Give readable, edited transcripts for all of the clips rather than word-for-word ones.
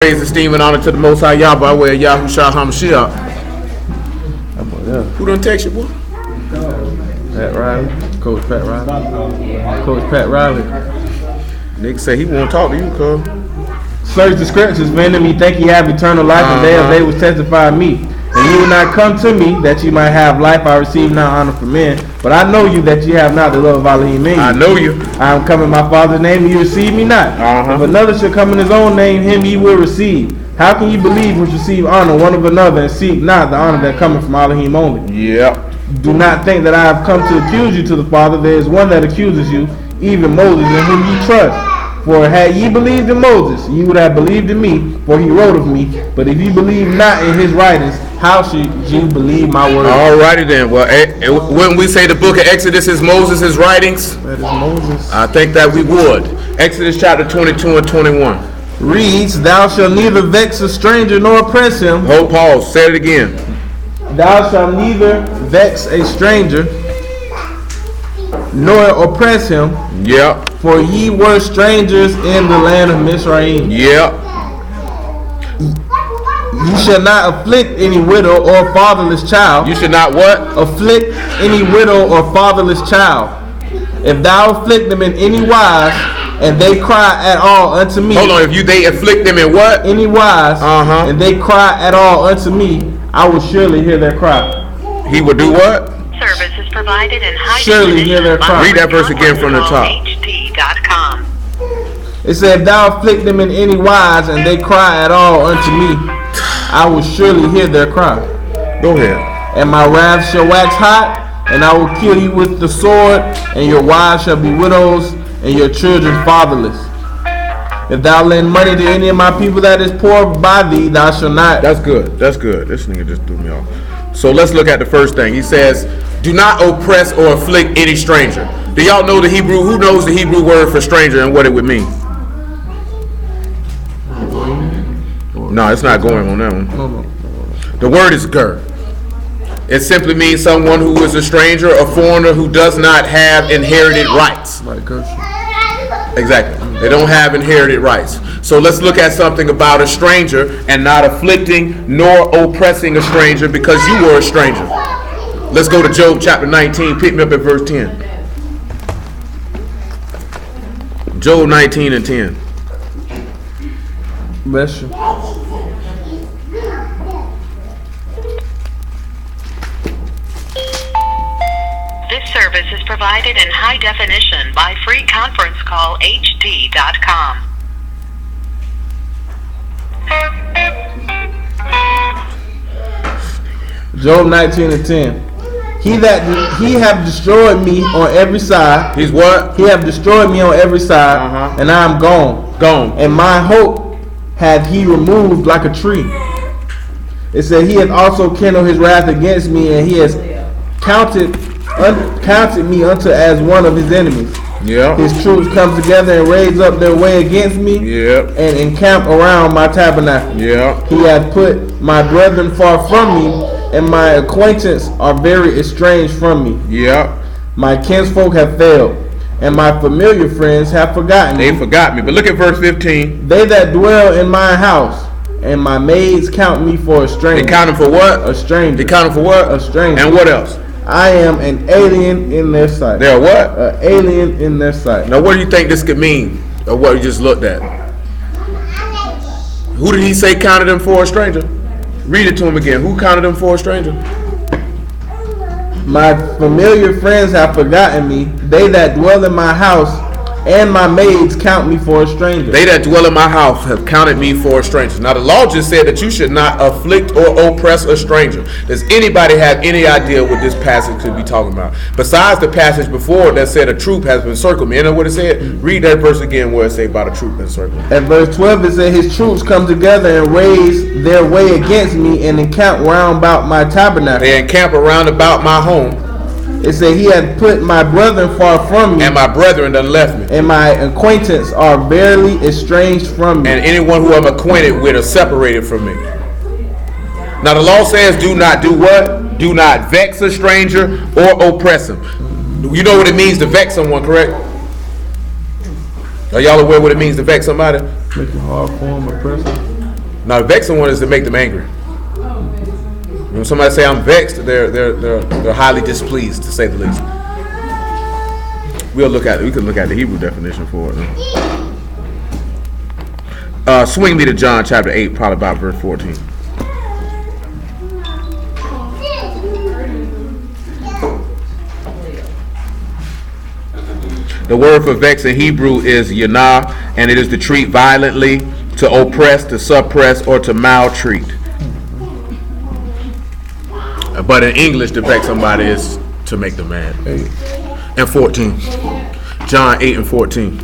Praise, esteem, and honor to the Most High Yah by way of Yahushua HaMashiach. Who done text you, boy? Pat Riley, Coach Pat Riley. Coach Pat Riley. Nigga say he won't talk to you, cuz. Search the scriptures, for in me think ye have eternal life, and they will testify of me. And you will not come to me that you might have life. I receive not honor from men, but I know you that you have not the love of Elohim in you. I know you. I am come in my Father's name, and you receive me not. If another shall come in his own name, him ye will receive. How can you believe which receive honor one of another, and seek not the honor that cometh from Elohim only? Yep. Do not think that I have come to accuse you to the Father. There is one that accuses you, even Moses, in whom ye trust. For had ye believed in Moses, ye would have believed in me, for he wrote of me. But if ye believe not in his writings, how should you believe my word? Alrighty then. Well, when we say the book of Exodus is Moses' writings, That is Moses. I think that we would. Exodus chapter 22 and 21. Reads, thou shalt neither vex a stranger nor oppress him. Hold pause. Say it again. Thou shalt neither vex a stranger nor oppress him. Yep. For ye were strangers in the land of Mizraim. Yep. You shall not afflict any widow or fatherless child. You should not what? Afflict any widow or fatherless child. If thou afflict them in any wise, and they cry at all unto me. Hold on. If they afflict them in what? Any wise, and they cry at all unto me, I will surely hear their cry. He will do what? Service is provided in high Surely hear their cry. Read that verse again from the top. pt9.com. It said, if thou afflict them in any wise, and they cry at all unto me, I will surely hear their cry. Go ahead. And my wrath shall wax hot, and I will kill you with the sword, and your wives shall be widows, and your children fatherless. If thou lend money to any of my people that is poor by thee, thou shalt not. That's good. That's good. This nigga just threw me off. So let's look at the first thing. He says, do not oppress or afflict any stranger. Do y'all know the Hebrew? Who knows the Hebrew word for stranger and what it would mean? No, it's not going on that one. No. The word is ger. It simply means someone who is a stranger, a foreigner who does not have inherited rights. Like Gershon. Exactly. They don't have inherited rights. So let's look at something about a stranger and not afflicting nor oppressing a stranger because you were a stranger. Let's go to Job chapter 19. Pick me up at verse 10. Job 19 and 10. Bless you. This service is provided in high definition by free conference call hd.com. Job 19 and 10. He have destroyed me on every side. He's what? He have destroyed me on every side, and I am gone. And my hope hath he removed like a tree. It said he hath also kindled his wrath against me, and he has counted me unto as one of his enemies. Yeah. His troops come together and raise up their way against me, and encamp around my tabernacle. Yeah. He hath put my brethren far from me, and my acquaintance are very estranged from me. Yeah. My kinsfolk have failed, and my familiar friends have forgotten me. They forgot me. But look at verse 15. They that dwell in my house, and my maids count me for a stranger. They count him for what? A stranger. They count him for what? A stranger. And what else? I am an alien in their sight. They're what? An alien in their sight. Now what do you think this could mean? Or what you just looked at? Who did he say counted him for a stranger? Read it to him again. Who counted him for a stranger? My familiar friends have forgotten me. They that dwell in my house and my maids count me for a stranger. They that dwell in my house have counted me for a stranger. Now the law just said that you should not afflict or oppress a stranger. Does anybody have any idea what this passage could be talking about? Besides the passage before that said a troop has been circled me. You know what it said? Read that verse again where it say about a troop been circled. At verse 12 it said his troops come together and raise their way against me and encamp round about my tabernacle. They encamp around about my home. It said he had put my brethren far from me, and my brethren done left me, and my acquaintance are verily estranged from me. And anyone who I'm acquainted with are separated from me. Now the law says do not do what? Do not vex a stranger or oppress him. You know what it means to vex someone, correct? Are y'all aware what it means to vex somebody? Make it hard for him, oppress him. Now, vexing one is to make them angry. When somebody say I'm vexed, they're highly displeased, to say the least. We can look at the Hebrew definition for it. Swing me to John chapter 8, probably about verse 14. The word for vex in Hebrew is yanah, and it is to treat violently, to oppress, to suppress, or to maltreat. But in English, to vex somebody is to make them mad. And 14. John 8 and 14.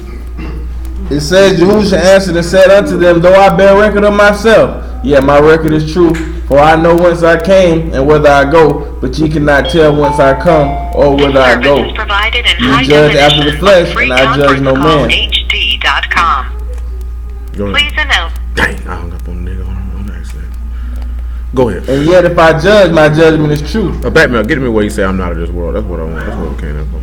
It says, Yahushua answered and said unto them, though I bear record of myself, yet my record is true. For I know whence I came and whither I go, but ye cannot tell whence I come or whither I go. You judge after the flesh, and I judge no man. ht.com. Please announce. Dang, I hung up on the nigga on accident. Go ahead. And yet if I judge, my judgment is true. Batman, get me where you say I'm not of this world. That's what I want. That's what I came in for.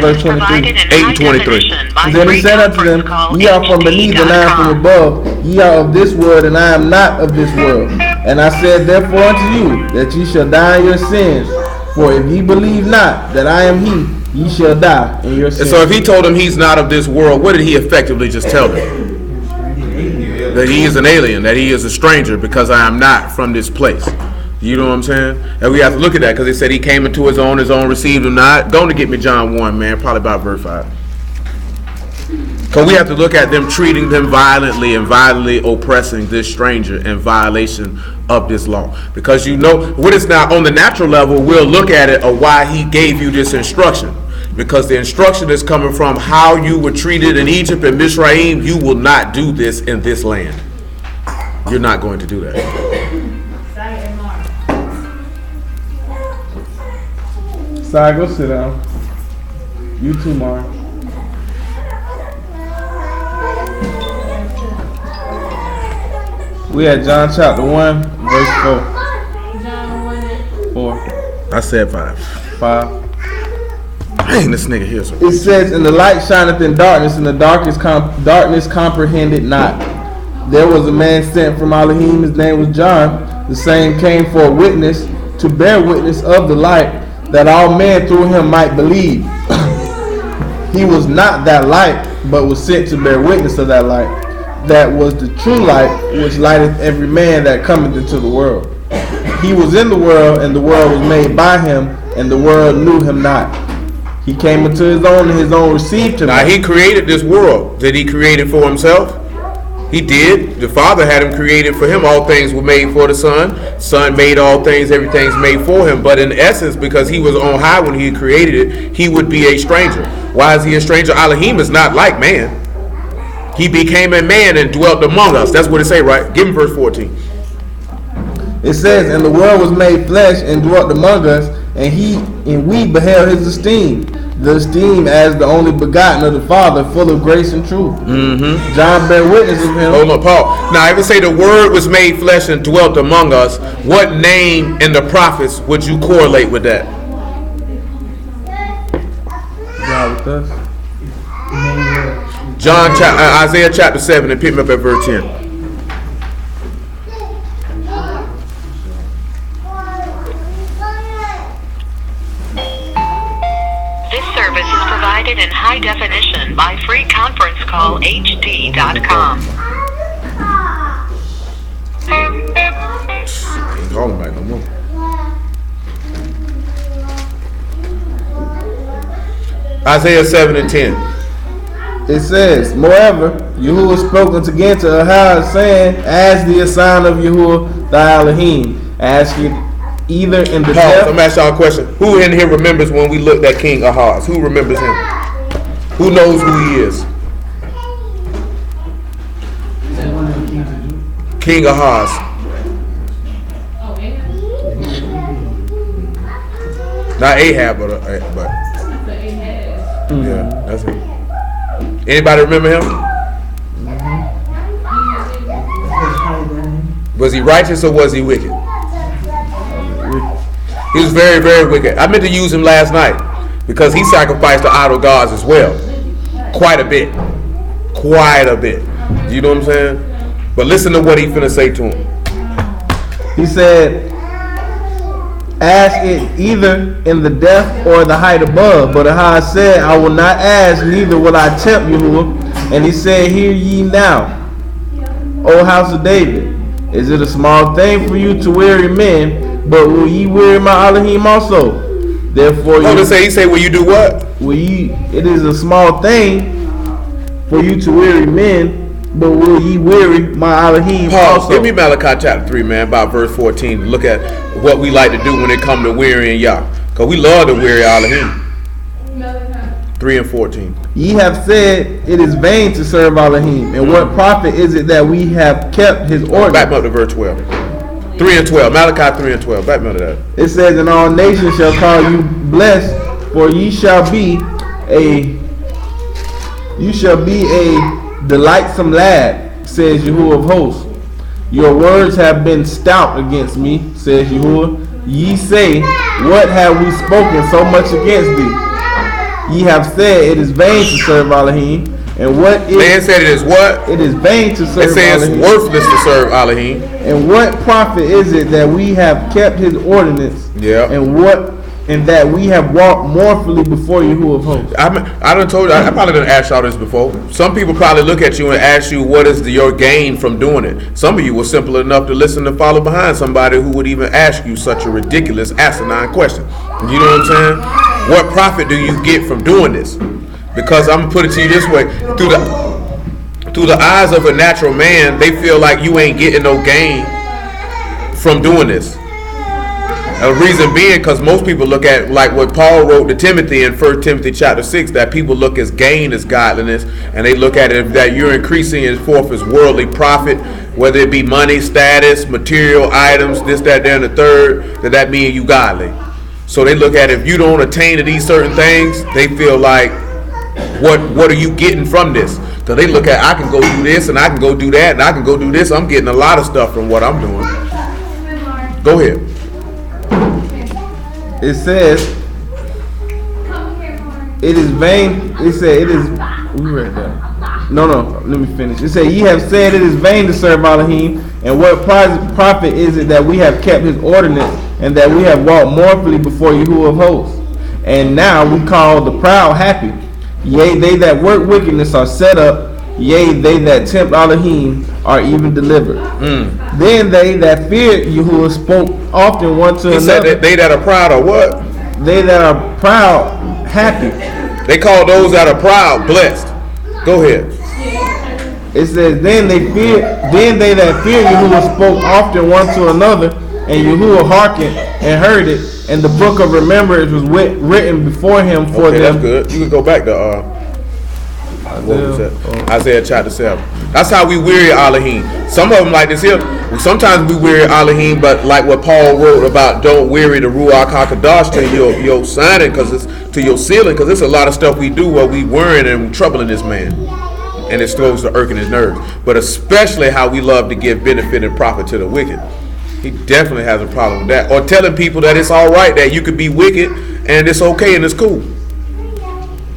Verse 23. 8:23. Then he said unto them, ye are from beneath and I am from above. Ye are of this world and I am not of this world. And I said therefore unto you, that ye shall die in your sins. For if ye believe not that I am he, ye shall die in your sins. And so if he told them he's not of this world, what did he effectively just tell them? That he is an alien, that he is a stranger, because I am not from this place. You know what I'm saying? And we have to look at that, because they said he came into his own received him not. Going to get me John 1, man, probably about verse 5. Because we have to look at them treating them violently and violently oppressing this stranger in violation of this law. Because you know, what is now on the natural level, we'll look at it of why he gave you this instruction. Because the instruction is coming from how you were treated in Egypt and Mizraim. You will not do this in this land. You're not going to do that. Sai, go sit down. You too, Mar. We at John chapter 1, verse 4. John 1. 4. I said 5. 5. Dang, this nigga here. It says, and the light shineth in darkness, and the darkness comprehended not. There was a man sent from Elohim, his name was John. The same came for a witness, to bear witness of the light, that all men through him might believe. He was not that light, but was sent to bear witness of that light. That was the true light, which lighteth every man that cometh into the world. He was in the world, and the world was made by him, and the world knew him not. He came into his own, and his own received him. Now he created this world. Did he create it for himself? He did. The Father had him created for him. All things were made for the Son. Son made all things. Everything's made for him. But in essence, because he was on high when he created it, he would be a stranger. Why is he a stranger? Elohim is not like man. He became a man and dwelt among us. That's what it say, right? Give him verse 14. It says, and the world was made flesh and dwelt among us, and we beheld his esteem. The esteem as the only begotten of the Father, full of grace and truth. Mm-hmm. John bear witness of him. Hold on, Paul. Now, if it say the word was made flesh and dwelt among us, what name in the prophets would you correlate with that? God with us. Isaiah chapter 7, and pick me up at verse 10. In high definition by free conference call ht.com. Ain't calling back no more. Isaiah 7 and 10. It says, moreover, Yahuwah spoke unto again to Ahaz, saying, as the sign of Yahuwah thy Elohim, ask it either in the death. I'm asking y'all a question. Who in here remembers when we looked at King Ahaz? Who remembers him? Who knows who he is? King Ahaz. Not Ahab, but yeah, that's him. Anybody remember him? Was he righteous or was he wicked? He was very, very wicked. I meant to use him last night because he sacrificed to idol gods as well. Quite a bit. You know what I'm saying? But listen to what he finna say to him. He said, ask it either in the depth or the height above. But I said, I will not ask, neither will I tempt Yahuwah. And he said, hear ye now, O house of David. Is it a small thing for you to weary men, but will ye weary my Elohim also? Therefore, he say, will you do what? It is a small thing for you to weary men, but will ye weary my Elohim also? Give me Malachi chapter 3, man, about verse 14. Look at what we like to do when it comes to wearying Yah. Because we love to weary Elohim. 3 and 14. Ye have said it is vain to serve Elohim. And what profit is it that we have kept his orders? Back up to verse 12. 3 and 12. Malachi 3 and 12. Back up to that. It says, and all nations shall call you blessed, for ye shall be a delightsome lad, says Yahuwah of hosts. Your words have been stout against me, says Yahuwah. Ye say, what have we spoken so much against thee? Ye have said it is vain to serve Elohim. And what is Man said it is what? It is vain to serve Elohim. It says Elohim. worthless to serve Elohim. And what profit is it that we have kept his ordinance? Yeah. And that we have walked mournfully before Yahuwah of hosts. I done told you, I probably didn't ask y'all this before. Some people probably look at you and ask you what is your gain from doing it. Some of you were simple enough to listen to follow behind somebody who would even ask you such a ridiculous asinine question. You know what I'm saying? What profit do you get from doing this? Because I'm gonna put it to you this way: through the eyes of a natural man, they feel like you ain't getting no gain from doing this. A reason being because most people look at like what Paul wrote to Timothy in 1 Timothy chapter 6, that people look as gain as godliness, and they look at it that you're increasing it forth as worldly profit, whether it be money, status, material items, this, that, there, and the third, that means you godly. So they look at if you don't attain to these certain things, they feel like, what are you getting from this? So they look at, I can go do this and I can go do that and I can go do this. I'm getting a lot of stuff from what I'm doing. Go ahead. It says it is vain. It said it is. We read that. No. Let me finish. It said, ye have said it is vain to serve Elohim, and what profit is it that we have kept his ordinance, and that we have walked mournfully before Yahuwah of hosts? And now we call the proud happy. Yea, they that work wickedness are set up. Yea, they that tempt Elohim are even delivered. Then they that feared Yahuwah spoke often one to another. He said that they that are proud are what? They that are proud happy. They call those that are proud blessed. Go ahead. It says, then they that fear Yahuwah spoke often one to another, and Yahuwah hearkened and heard it, and the book of remembrance was written before him for them. That's good. You can go back to Isaiah chapter 7. That's how we weary Elohim. Some of them like this here. Sometimes we weary Elohim, but like what Paul wrote about, don't weary the Ruach HaKadosh to your signing, because it's to your sealing, because there's a lot of stuff we do where we worrying and troubling this man, and it's close to irking his nerves. But especially how we love to give benefit and profit to the wicked. He definitely has a problem with that. Or telling people that it's all right that you could be wicked and it's okay and it's cool.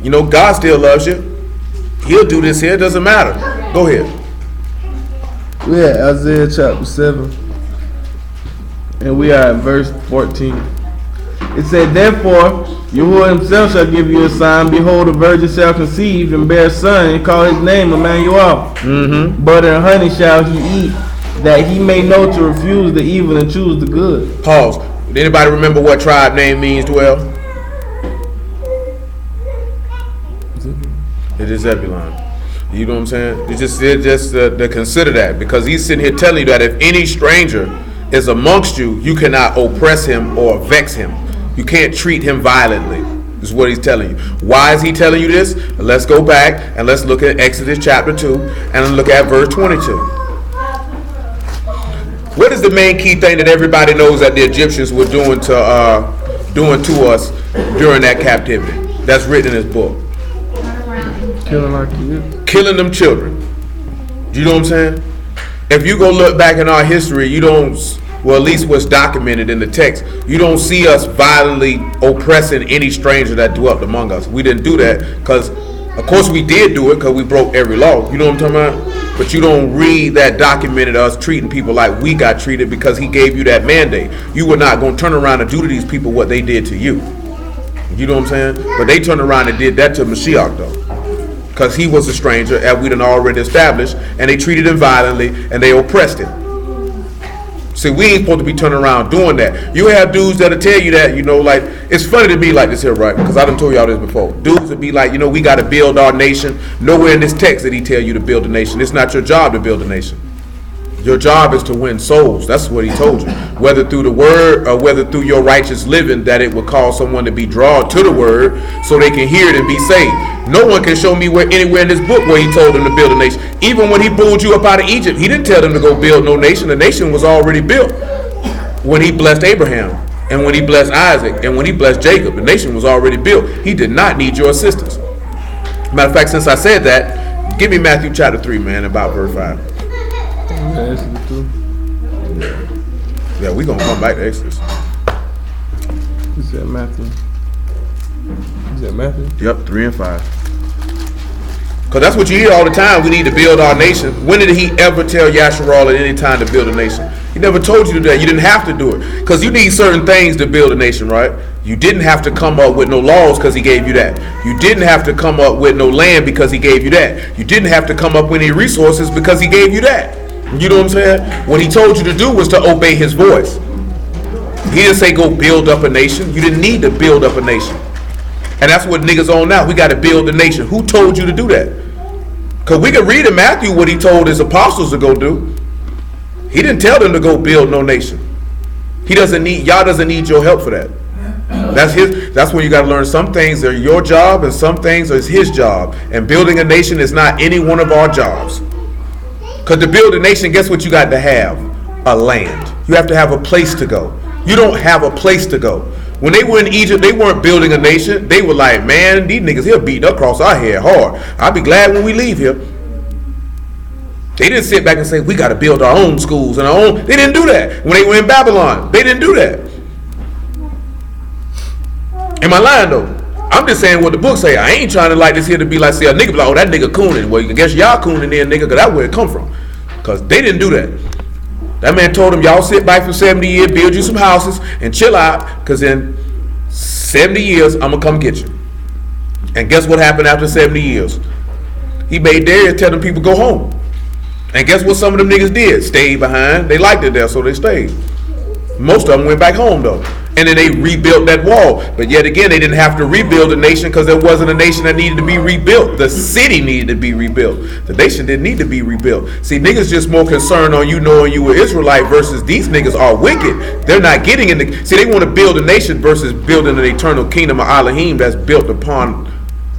You know, God still loves you. He'll do this here. It doesn't matter. Go ahead. Yeah, Isaiah chapter 7. And we are at verse 14. It said, therefore, Yahuwah himself shall give you a sign. Behold, a virgin shall conceive and bear a son, and call his name Emmanuel. Butter and honey shall he eat, that he may know to refuse the evil and choose the good. Pause. Did anybody remember what tribe name means, Dwell? It is Zebulon. You know what I'm saying? It's just to consider that, because he's sitting here telling you that if any stranger is amongst you, you cannot oppress him or vex him. You can't treat him violently. This is what he's telling you. Why is he telling you this? Let's go back and let's look at Exodus chapter 2 and look at verse 22. What is the main key thing that everybody knows that the Egyptians were doing to us during that captivity? That's written in his book. Killing our kids. Killing them children. You know what I'm saying? If you go look back in our history, you don't, well, at least what's documented in the text, you don't see us violently oppressing any stranger that dwelt among us. We didn't do that because Of course, we did do it because we broke every law. You know what I'm talking about? But you don't read that documented us treating people like we got treated because he gave you that mandate. You were not going to turn around and do to these people what they did to you. You know what I'm saying? But they turned around and did that to Mashiach, though. Because he was a stranger, as we done already established, and they treated him violently, and they oppressed him. See, we ain't supposed to be turning around doing that. You have dudes that'll tell you that, you know, like, it's funny to me like this here, right? Because I done told y'all this before. Dudes would be like, you know, we got to build our nation. Nowhere in this text did he tell you to build a nation. It's not your job to build a nation. Your job is to win souls. That's what he told you. Whether through the word or whether through your righteous living, that it will cause someone to be drawn to the word so they can hear it and be saved. No one can show me where anywhere in this book where he told them to build a nation. Even when he pulled you up out of Egypt, he didn't tell them to go build no nation. The nation was already built when he blessed Abraham and when he blessed Isaac and when he blessed Jacob. The nation was already built. He did not need your assistance. Matter of fact, since I said that, give me Matthew chapter 3, man, about verse 5. Yeah, we're going to come back to Exodus. He said Matthew. He said Matthew? Yep, 3 and 5. Because that's what you hear all the time. We need to build our nation. When did he ever tell Yasharal at any time to build a nation? He never told you to do that. You didn't have to do it. Because you need certain things to build a nation, right? You didn't have to come up with no laws because he gave you that. You didn't have to come up with no land because he gave you that. You didn't have to come up with any resources because he gave you that. You know what I'm saying? What he told you to do was to obey his voice. He didn't say go build up a nation. You didn't need to build up a nation. And that's what niggas on now. We got to build a nation. Who told you to do that? Because we can read in Matthew what he told his apostles to go do. He didn't tell them to go build no nation. He doesn't need, y'all doesn't need your help for that. That's when you got to learn some things are your job and some things is his job. And building a nation is not any one of our jobs. Because to build a nation, guess what you got to have? A land. You have to have a place to go. You don't have a place to go. When they were in Egypt, they weren't building a nation. They were like, man, these niggas here beating across our head hard. I'll be glad when we leave here. They didn't sit back and say, we got to build our own schools and our own. They didn't do that. When they were in Babylon, they didn't do that. Am I lying though? I'm just saying what the book say. I ain't trying to like this here to be like, say a nigga be like, oh, that nigga cooning. Well, I guess y'all cooning then, nigga, because that's where it come from. Because they didn't do that. That man told them, y'all sit back for 70 years, build you some houses, and chill out, because in 70 years, I'm going to come get you. And guess what happened after 70 years? He made Darius tell them people go home. And guess what some of them niggas did? Stayed behind. They liked it there, so they stayed. Most of them went back home, though. And then they rebuilt that wall. But yet again, they didn't have to rebuild a nation because there wasn't a nation that needed to be rebuilt. The city needed to be rebuilt. The nation didn't need to be rebuilt. See, niggas just more concerned on you knowing you were Israelite versus these niggas are wicked. They're not getting in the... See, they want to build a nation versus building an eternal kingdom of Elohim that's built upon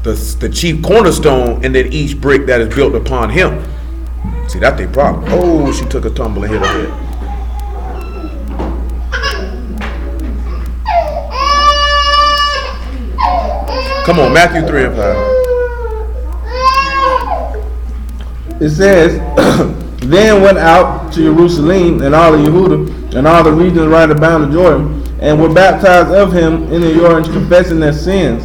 the chief cornerstone and then each brick that is built upon him. See, that's their problem. Oh, she took a tumble and hit her head. Come on, Matthew 3 and 5. It says, then went out to Jerusalem and all of Yehuda and all the regions right about the Jordan, and were baptized of him in the Jordan, confessing their sins.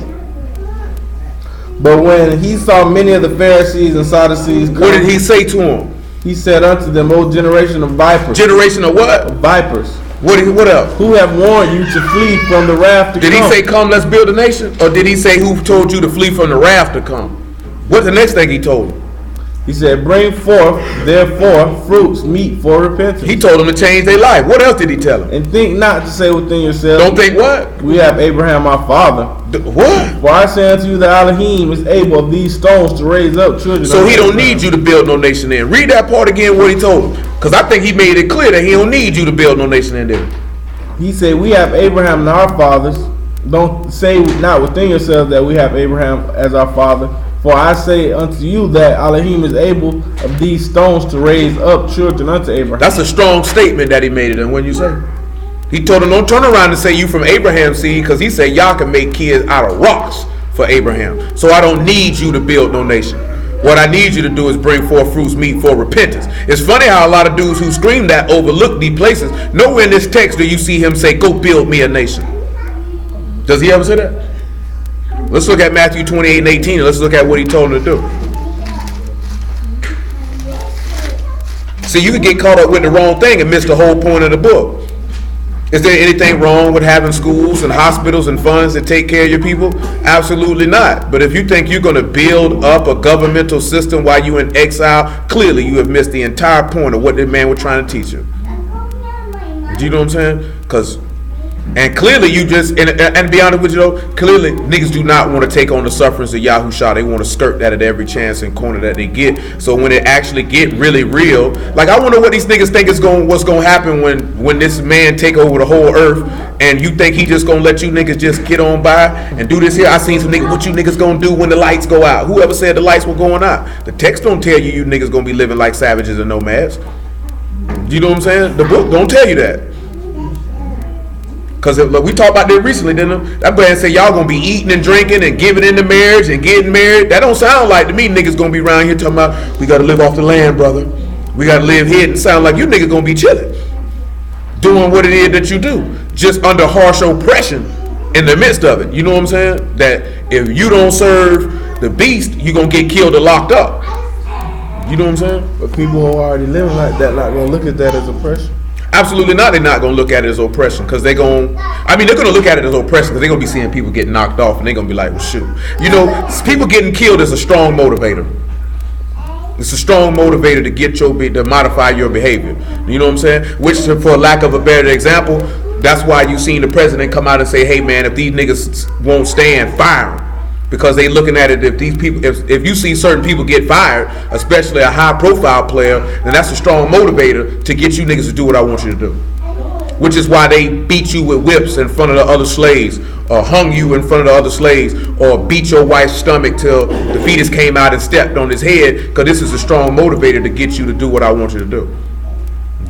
But when he saw many of the Pharisees and Sadducees come, what did he say to them? He said unto them, O generation of vipers. Generation of what? Of vipers. What else? Who have warned you to flee from the wrath to come? Did he say, come, let's build a nation? Or did he say, who told you to flee from the wrath to come? What's the next thing he told them? He said, bring forth, therefore, fruits, meet for repentance. He told them to change their life. What else did he tell them? And think not to say within yourselves. Don't think what? We have Abraham our father. What? For I say unto you that Elohim is able of these stones to raise up children. So he don't need you to build no nation in. Read that part again, what he told them. Because I think he made it clear that he don't need you to build no nation in there. He said, we have Abraham and our fathers. Don't say not within yourselves that we have Abraham as our father. For I say unto you that Elohim is able of these stones to raise up children unto Abraham. That's a strong statement that he made it. And when you say, he told them, don't turn around and say you from Abraham's seed, because he said y'all can make kids out of rocks for Abraham. So I don't need you to build no nation. What I need you to do is bring forth fruits meet for repentance. It's funny how a lot of dudes who scream that overlook these places. Nowhere in this text do you see him say, go build me a nation. Does he ever say that? Let's look at Matthew 28 and 18, and let's look at what he told them to do. See, you can get caught up with the wrong thing and miss the whole point of the book. Is there anything wrong with having schools and hospitals and funds that take care of your people? Absolutely not. But if you think you're going to build up a governmental system while you're in exile, clearly you have missed the entire point of what that man was trying to teach you. Do you know what I'm saying? And clearly you just, and to be honest with you though, clearly niggas do not want to take on the sufferings of Yahushua. They want to skirt that at every chance and corner that they get. So when it actually get really real, like I wonder what these niggas think what's going to happen when this man take over the whole earth, and you think he just going to let you niggas just get on by and do this here. I seen some niggas, what you niggas going to do when the lights go out? Whoever said the lights were going out? The text don't tell you niggas going to be living like savages and nomads. You know what I'm saying? The book don't tell you that. Because we talked about that recently, didn't we? That man said y'all gonna be eating and drinking and giving into marriage and getting married. That don't sound like to me niggas gonna be around here talking about we gotta live off the land, brother. We gotta live here. And sound like you niggas gonna be chilling, doing what it is that you do, just under harsh oppression in the midst of it. You know what I'm saying? That if you don't serve the beast, you gonna get killed or locked up. You know what I'm saying? But people who are already living like that not gonna look at that as oppression. Absolutely not. They're not going to look at it as oppression because they're going to look at it as oppression because they're going to be seeing people get knocked off and they're going to be like, well, shoot. You know, people getting killed is a strong motivator. It's a strong motivator to to modify your behavior. You know what I'm saying? Which, for lack of a better example, that's why you seen the president come out and say, hey, man, if these niggas won't stand, fire them. Because they looking at it, if these people, if you see certain people get fired, especially a high profile player, then that's a strong motivator to get you niggas to do what I want you to do. Which is why they beat you with whips in front of the other slaves, or hung you in front of the other slaves, or beat your wife's stomach till the fetus came out and stepped on his head, because this is a strong motivator to get you to do what I want you to do.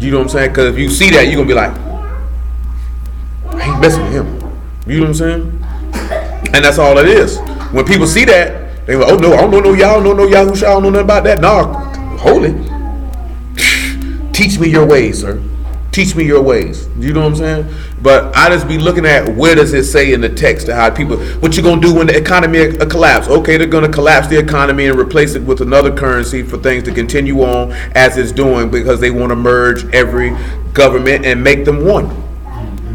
You know what I'm saying? Because if you see that, you're going to be like, I ain't messing with him. You know what I'm saying? And that's all it is. When people see that, they go, oh no, I don't know no y'all, no Yahushua, I don't know nothing about that. Nah, holy. Teach me your ways, sir. Teach me your ways. You know what I'm saying? But I just be looking at where does it say in the text to how people, what you gonna do when the economy collapse? Okay, they're gonna collapse the economy and replace it with another currency for things to continue on as it's doing because they want to merge every government and make them one.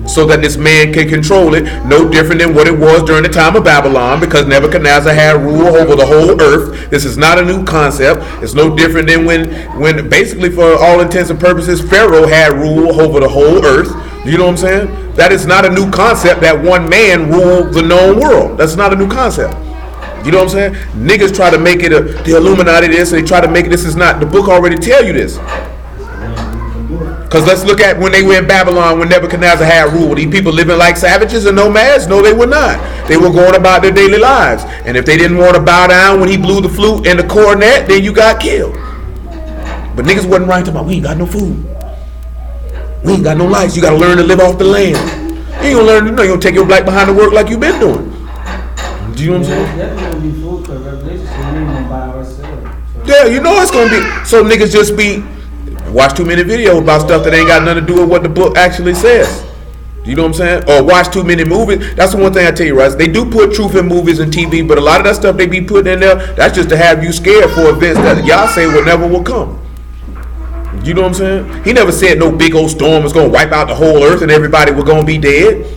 So that this man can control it, no different than what it was during the time of Babylon, because Nebuchadnezzar had rule over the whole earth. This is not a new concept. It's no different than when basically, for all intents and purposes, Pharaoh had rule over the whole earth. You know what I'm saying? That is not a new concept that one man ruled the known world. That's not a new concept. You know what I'm saying? Niggas try to make it the Illuminati this, they try to make it, this is not, the book already tell you this. Because let's look at when they were in Babylon, when Nebuchadnezzar had rule. Were these people living like savages and nomads? No, they were not. They were going about their daily lives. And if they didn't want to bow down when he blew the flute and the cornet, then you got killed. But niggas wasn't right about, we ain't got no food. We ain't got no lights. You got to learn to live off the land. You ain't going to learn, you're going to take your black behind the work like you've been doing. Do you know what I'm saying? Yeah, you know it's going to be. So niggas just be, watch too many videos about stuff that ain't got nothing to do with what the book actually says. You know what I'm saying? Or watch too many movies. That's the one thing I tell you, right? They do put truth in movies and TV, but a lot of that stuff they be putting in there, that's just to have you scared for events that y'all say will come. You know what I'm saying? He never said no big old storm was going to wipe out the whole earth and everybody was going to be dead.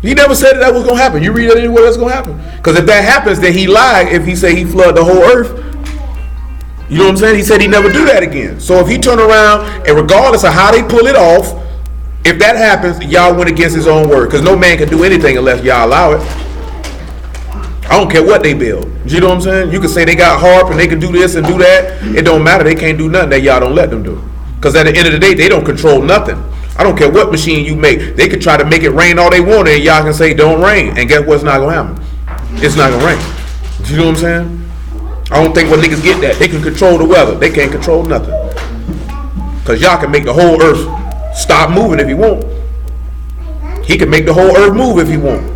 He never said that was going to happen. You read it anywhere that's going to happen. Because if that happens, then he lied if he say he flood the whole earth. You know what I'm saying? He said he never do that again. So if he turn around and regardless of how they pull it off, if that happens, y'all went against his own word. Because no man can do anything unless y'all allow it. I don't care what they build. You know what I'm saying? You can say they got harp and they can do this and do that. It don't matter. They can't do nothing that y'all don't let them do. Because at the end of the day, they don't control nothing. I don't care what machine you make. They could try to make it rain all they want and y'all can say don't rain. And guess what's not going to happen? It's not going to rain. You know what I'm saying? I don't think when niggas get that, they can control the weather. They can't control nothing. Because y'all can make the whole earth stop moving if he want. He can make the whole earth move if he want.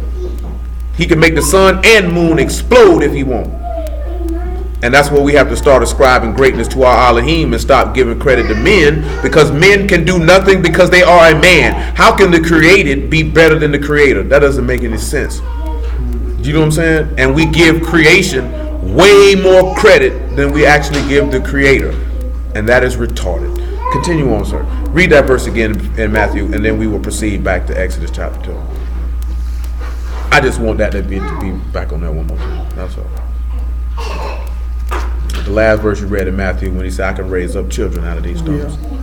He can make the sun and moon explode if he want. And that's where we have to start ascribing greatness to our Elohim and stop giving credit to men, because men can do nothing because they are a man. How can the created be better than the creator? That doesn't make any sense. You know what I'm saying? And we give creation way more credit than we actually give the Creator. And that is retarded. Continue on, sir. Read that verse again in Matthew, and then we will proceed back to Exodus chapter 2. I just want that to be back on that one more time. That's all. The last verse you read in Matthew when he said, I can raise up children out of these stones. Yeah.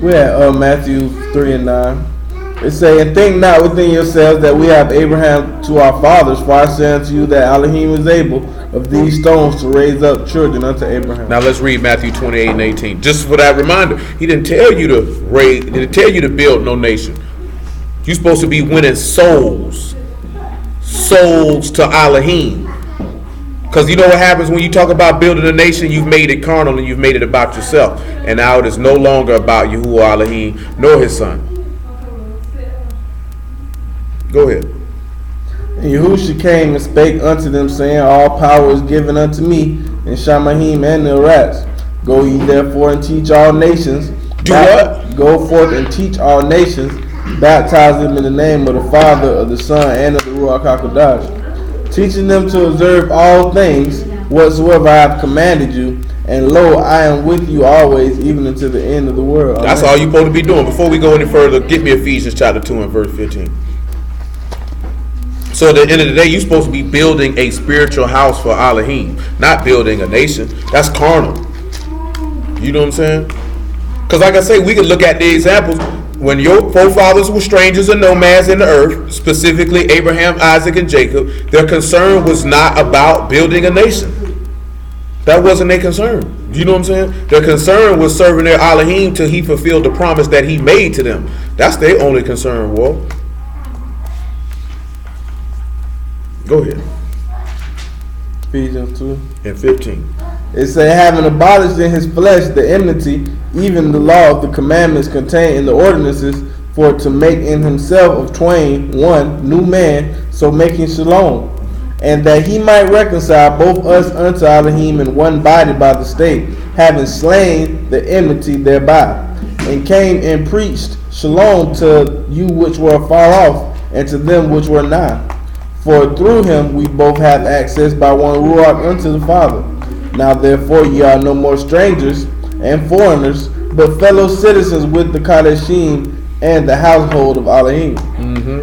We're at Matthew 3 and 9. It says, and think not within yourselves that we have Abraham to our fathers, for I say unto you that Elohim is able of these stones to raise up children unto Abraham. Now let's read Matthew 28 and 18. Just for that reminder, he didn't tell you to raise, he didn't tell you to build no nation. You're supposed to be winning souls to Elohim. Because you know what happens when you talk about building a nation? You've made it carnal and you've made it about yourself. And now it is no longer about Yahuwah Elohim nor his son. Go ahead. And Yahushua came and spake unto them, saying, all power is given unto me in Shamahim and Nerats. Go ye therefore and teach all nations. Do what? Go forth and teach all nations. Baptize them in the name of the Father, of the Son, and of the Ruach HaKodesh, teaching them to observe all things whatsoever I have commanded you. And lo, I am with you always, even unto the end of the world. Amen. That's all you're supposed to be doing. Before we go any further, get me Ephesians chapter 2 and verse 15. So at the end of the day, you're supposed to be building a spiritual house for Elohim, not building a nation. That's carnal. You know what I'm saying? Because like I say, we can look at the examples. When your forefathers were strangers and nomads in the earth, specifically Abraham, Isaac, and Jacob, their concern was not about building a nation. That wasn't their concern. You know what I'm saying? Their concern was serving their Elohim till he fulfilled the promise that he made to them. That's their only concern, War. Go ahead. Ephesians 2 and 15. It says, having abolished in his flesh the enmity, even the law of the commandments contained in the ordinances, for to make in himself of twain one new man, so making shalom, and that he might reconcile both us unto Elohim in one body by the state, having slain the enmity thereby, and came and preached shalom to you which were far off, and to them which were nigh. For through him we both have access by one Ruach unto the Father. Now therefore ye are no more strangers and foreigners, but fellow citizens with the Kadeshim and the household of Elohim,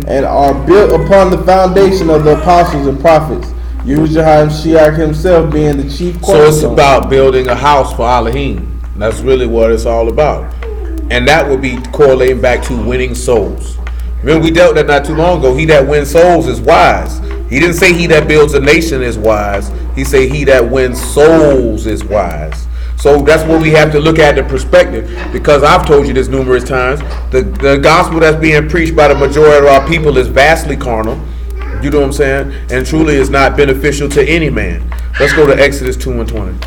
and are built upon the foundation of the apostles and prophets, Yahushua Mashiach himself being the chief cornerstone. So it's about building a house for Elohim. That's really what it's all about. And that would be correlating back to winning souls. Remember, we dealt that not too long ago. He that wins souls is wise. He didn't say he that builds a nation is wise. He said he that wins souls is wise. So that's what we have to look at the perspective, because I've told you this numerous times. The gospel that's being preached by the majority of our people is vastly carnal. You know what I'm saying? And truly is not beneficial to any man. Let's go to Exodus 2 and 20.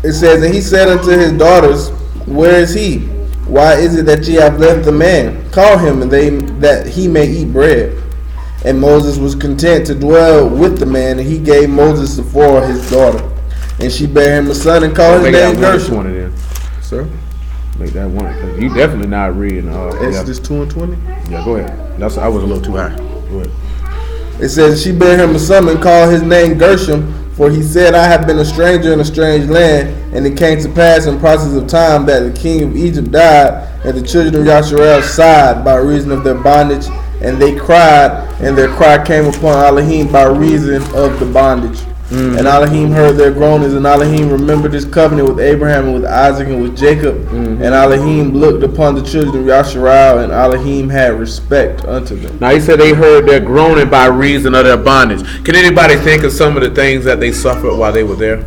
It says, and he said unto his daughters, where is he? Why is it that ye have left the man? Call him, and that he may eat bread. And Moses was content to dwell with the man, and he gave Moses the form of his daughter. And she bare him a son, and called his name Gershom. Sir? Make that one. You definitely not reading. Exodus 2 and 20? Yeah, go ahead. I was a little too high. Go ahead. It says, she bare him a son, and called his name Gershom, for he said, I have been a stranger in a strange land. And it came to pass in process of time that the king of Egypt died, and the children of Yasharel sighed by reason of their bondage, and they cried, and their cry came upon Elohim by reason of the bondage. And Elohim heard their groanings, and Elohim remembered his covenant with Abraham and with Isaac and with Jacob. And Elohim looked upon the children of Yasharel, and Elohim had respect unto them. Now he said they heard their groaning by reason of their bondage. Can anybody think of some of the things that they suffered while they were there?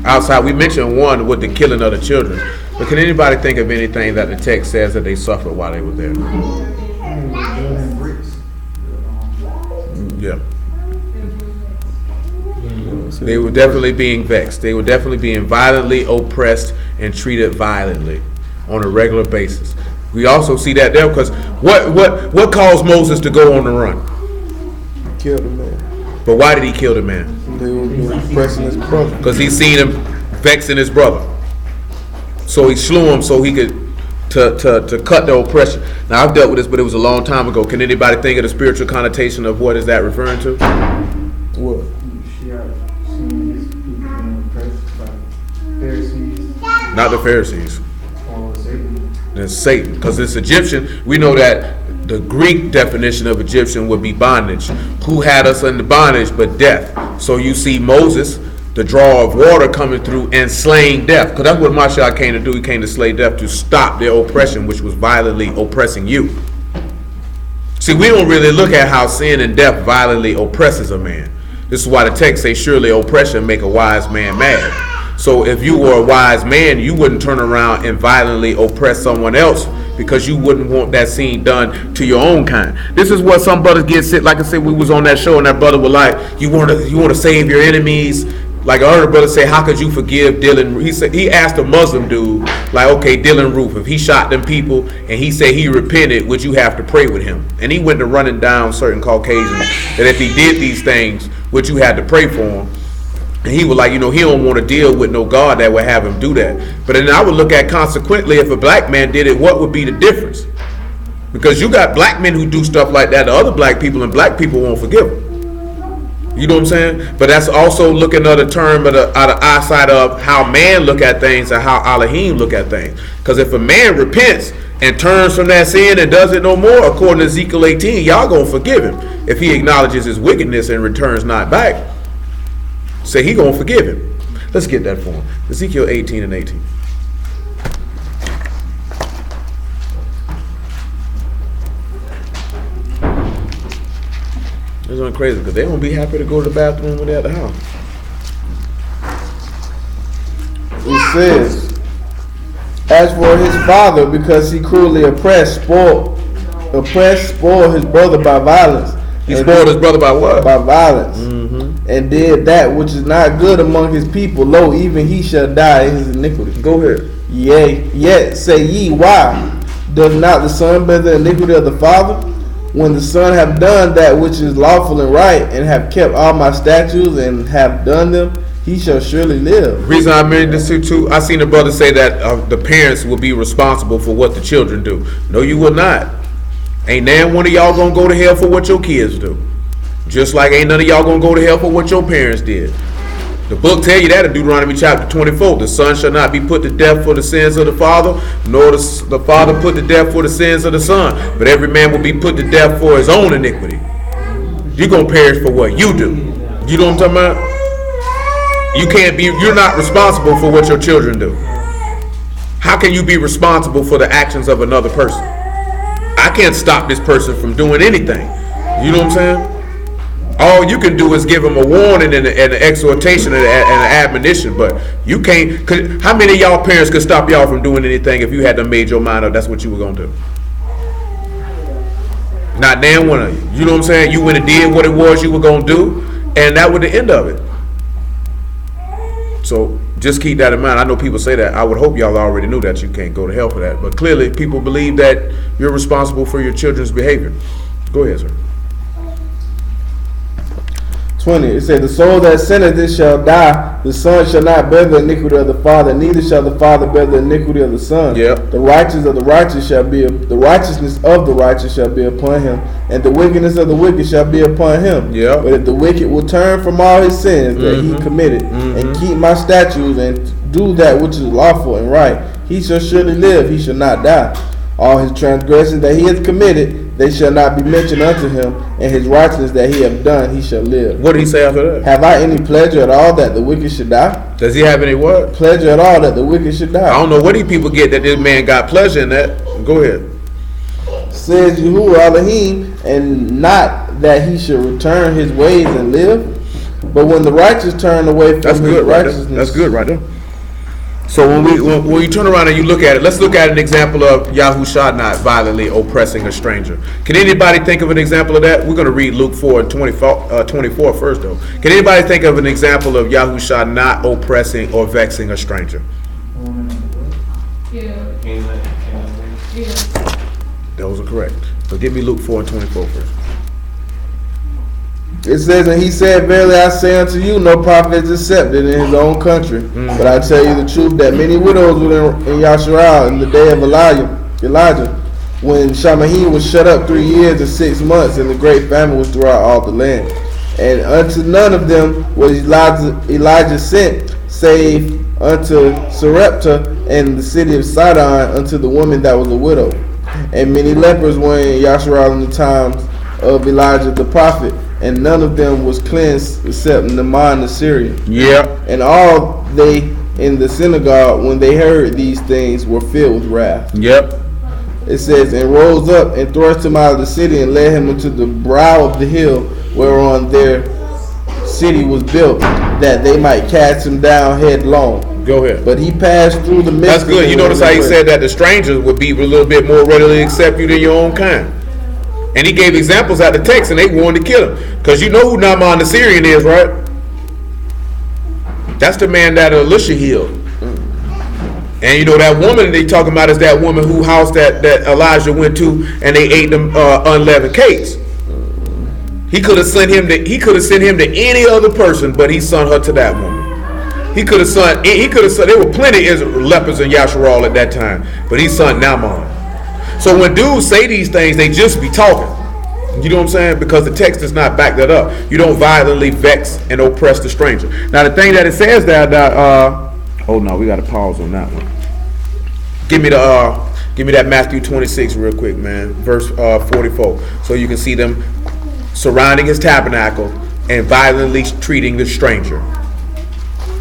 Outside, we mentioned one with the killing of the children. But can anybody think of anything that the text says that they suffered while they were there? Yeah. They were definitely being vexed. They were definitely being violently oppressed and treated violently on a regular basis. We also see that there because what caused Moses to go on the run? Killed the man. But why did he kill the man? They were oppressing his brother. Because he seen him vexing his brother. So he slew him so he could to cut the oppression. Now I've dealt with this, but it was a long time ago. Can anybody think of the spiritual connotation of what is that referring to? What? Not the Pharisees. It's Satan. Because it's Egyptian. We know that the Greek definition of Egyptian would be bondage. Who had us in the bondage but death? So you see Moses, the draw of water coming through and slaying death. Because that's what Mashiach came to do. He came to slay death, to stop their oppression, which was violently oppressing you. See, we don't really look at how sin and death violently oppresses a man. This is why the text says, surely oppression make a wise man mad. So if you were a wise man, you wouldn't turn around and violently oppress someone else, because you wouldn't want that scene done to your own kind. This is what some brothers get sick. Like I said, we was on that show and that brother was like, you want to save your enemies. Like I heard a brother say, how could you forgive Dylan? He asked a Muslim dude, like, okay, Dylan Roof, if he shot them people and he said he repented, would you have to pray with him? And he went to running down certain Caucasians that if he did these things, would you have to pray for him? And he was like, he don't want to deal with no God that would have him do that. But then I would look at, consequently, if a black man did it, what would be the difference? Because you got black men who do stuff like that to other black people, and black people won't forgive them. You know what I'm saying? But that's also looking at a term out of eyesight of how man look at things and how Elohim look at things. Because if a man repents and turns from that sin and does it no more, according to Ezekiel 18, y'all gonna forgive him if he acknowledges his wickedness and returns not back. Say he gonna forgive him. Let's get that for him. Ezekiel 18 and 18. It's not crazy because they won't be happy to go to the bathroom when they're at the house. It says, as for his father, because he cruelly spoiled his brother by violence. He spoiled his brother by what? By violence. Mm-hmm. And did that which is not good among his people. Lo, even he shall die in his iniquity. Go ahead. Yet say ye, why does not the son bear the iniquity of the father? When the son have done that which is lawful and right, and have kept all my statutes and have done them, he shall surely live. The reason I mentioned this too, I seen a brother say that the parents will be responsible for what the children do. No, you will not. Ain't none one of y'all gonna go to hell for what your kids do. Just like ain't none of y'all gonna go to hell for what your parents did. The book tell you that in Deuteronomy chapter 24. The son shall not be put to death for the sins of the father, nor the father put to death for the sins of the son. But every man will be put to death for his own iniquity. You're gonna perish for what you do. You know what I'm talking about? You're not responsible for what your children do. How can you be responsible for the actions of another person? I can't stop this person from doing anything. You know what I'm saying? All you can do is give them a warning and an exhortation and an admonition, but you can't. How many of y'all parents could stop y'all from doing anything if you had to made your mind up that's what you were going to do? Not damn one of you. You know what I'm saying? You went and did what it was you were going to do, and that was the end of it. So just keep that in mind. I know people say that. I would hope y'all already knew that you can't go to hell for that. But clearly people believe that you're responsible for your children's behavior. Go ahead, sir. 20. It says, the soul that sinneth it shall die. The son shall not bear the iniquity of the father, neither shall the father bear the iniquity of the son. Yep. The righteousness of the righteous shall be upon him, and the wickedness of the wicked shall be upon him. Yep. But if the wicked will turn from all his sins that he committed, and keep my statutes and do that which is lawful and right, he shall surely live, he shall not die. All his transgressions that he has committed, they shall not be mentioned unto him, and his righteousness that he have done, he shall live. What did he say after that? Have I any pleasure at all that the wicked should die? Does he have any what? Pleasure at all that the wicked should die? I don't know what these people get that this man got pleasure in that. Go ahead. Says Yahuwah Elohim, and not that he should return his ways and live. But when the righteous turn away from his righteousness. That's good right there. So when you turn around and you look at it, let's look at an example of Yahusha not violently oppressing a stranger. Can anybody think of an example of that? We're going to read Luke 4 and 24 first, though. Can anybody think of an example of Yahusha not oppressing or vexing a stranger? Yeah. Yeah. Those are correct. So give me Luke 4 and 24 first. It says, and he said, verily I say unto you, no prophet is accepted in his own country. But I tell you the truth, that many widows were in Yasharal in the day of Elijah, when Shamahin was shut up 3 years and 6 months, and the great famine was throughout all the land. And unto none of them was Elijah sent, save unto Sarepta and the city of Sidon, unto the woman that was a widow. And many lepers were in Yasharal in the times of Elijah the prophet, and none of them was cleansed except Naaman the Syrian. Yeah. And all they in the synagogue, when they heard these things, were filled with wrath. Yep. It says, and rose up and thrust him out of the city, and led him into the brow of the hill whereon their city was built, that they might cast him down headlong. Go ahead. But he passed through the midst. That's good. You notice how he said that the strangers would be a little bit more readily accept you than your own kind. And he gave examples out of the text, and they wanted to kill him. Because you know who Naaman the Syrian is, right? That's the man that Elisha healed. And you know that woman they talking about is that woman whose house that Elijah went to, and they ate them unleavened cakes. He could have sent him to any other person, but he sent her to that woman. He could have sent. There were plenty of lepers in Yasharal at that time, but he sent Naaman. So when dudes say these things, they just be talking. You know what I'm saying? Because the text does not back that up. You don't violently vex and oppress the stranger. Now the thing that it says that oh no, we got to pause on that one. Give me that Matthew 26 real quick, man. Verse 44, so you can see them surrounding his tabernacle and violently treating the stranger.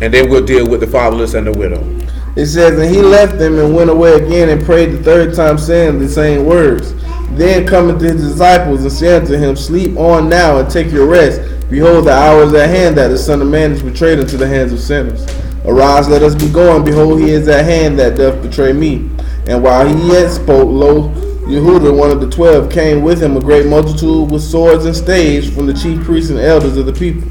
And then we'll deal with the fatherless and the widow. It says, and he left them and went away again and prayed the third time, saying the same words. Then cometh his disciples and said unto him, sleep on now and take your rest. Behold, the hour is at hand that the Son of Man is betrayed into the hands of sinners. Arise, let us be going. Behold, he is at hand that doth betray me. And while he yet spoke, lo, Yehuda, one of the 12, came with him a great multitude with swords and staves from the chief priests and elders of the people.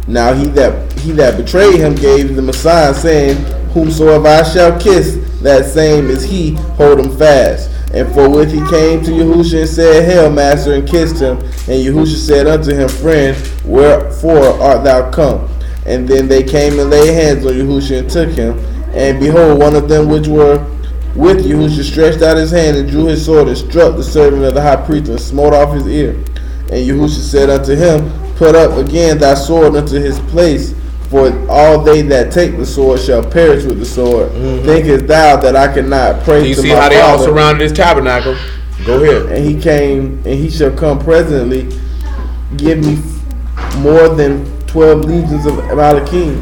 Now he that betrayed him gave them a sign, saying, whomsoever I shall kiss, that same is he, hold him fast. And forthwith he came to Yahusha and said, hail, master, and kissed him. And Yahusha said unto him, friend, wherefore art thou come? And then they came and laid hands on Yahusha and took him. And behold, one of them which were with Yahusha stretched out his hand and drew his sword and struck the servant of the high priest and smote off his ear. And Yahusha said unto him, put up again thy sword unto his place, for all they that take the sword shall perish with the sword. Thinkest thou that I cannot pray to my Father? You see how they all surrounded his tabernacle? Go ahead. And he came, and he shall come presently, give me more than 12 legions of Malakim.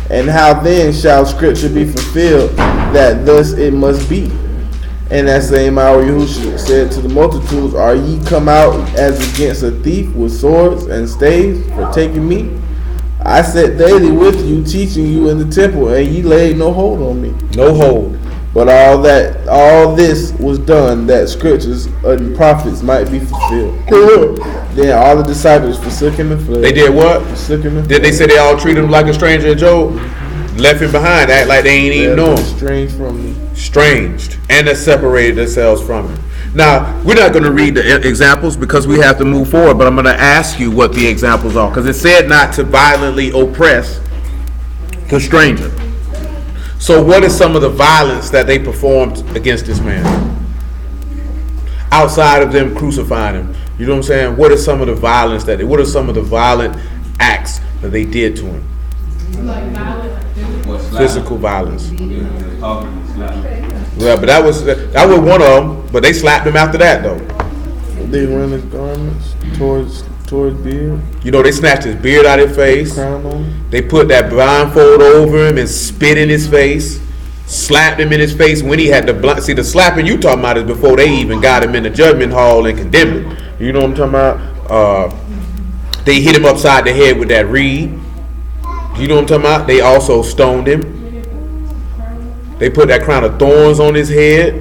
And how then shall scripture be fulfilled, that thus it must be? And that same hour Yahushua said to the multitudes, are ye come out as against a thief with swords and staves for taking me? I sat daily with you, teaching you in the temple, and ye laid no hold on me. No hold. But all this was done, that scriptures and prophets might be fulfilled. Then all the disciples forsook him and fled. They did what? Forsook him and fled. Did they say they all treated him like a stranger in Job? Left him behind, act like they ain't even know him. Estranged from me. Estranged. And they separated themselves from him. Now, we're not going to read the examples because we have to move forward, but I'm going to ask you what the examples are, because it said not to violently oppress the stranger. So what is some of the violence that they performed against this man? Outside of them crucifying him. You know what I'm saying? What is some of the violence what are some of the violent acts that they did to him? Like violent, Physical violence. Yeah, but that was one of them. But they slapped him after that, though. They run his garments towards beard. You know, they snatched his beard out of his face. Crown on him. They put that blindfold over him and spit in his face. Slapped him in his face when he had the blind. See, the slapping you talking about is before they even got him in the judgment hall and condemned him. You know what I'm talking about? They hit him upside the head with that reed. You know what I'm talking about? They also stoned him. They put that crown of thorns on his head.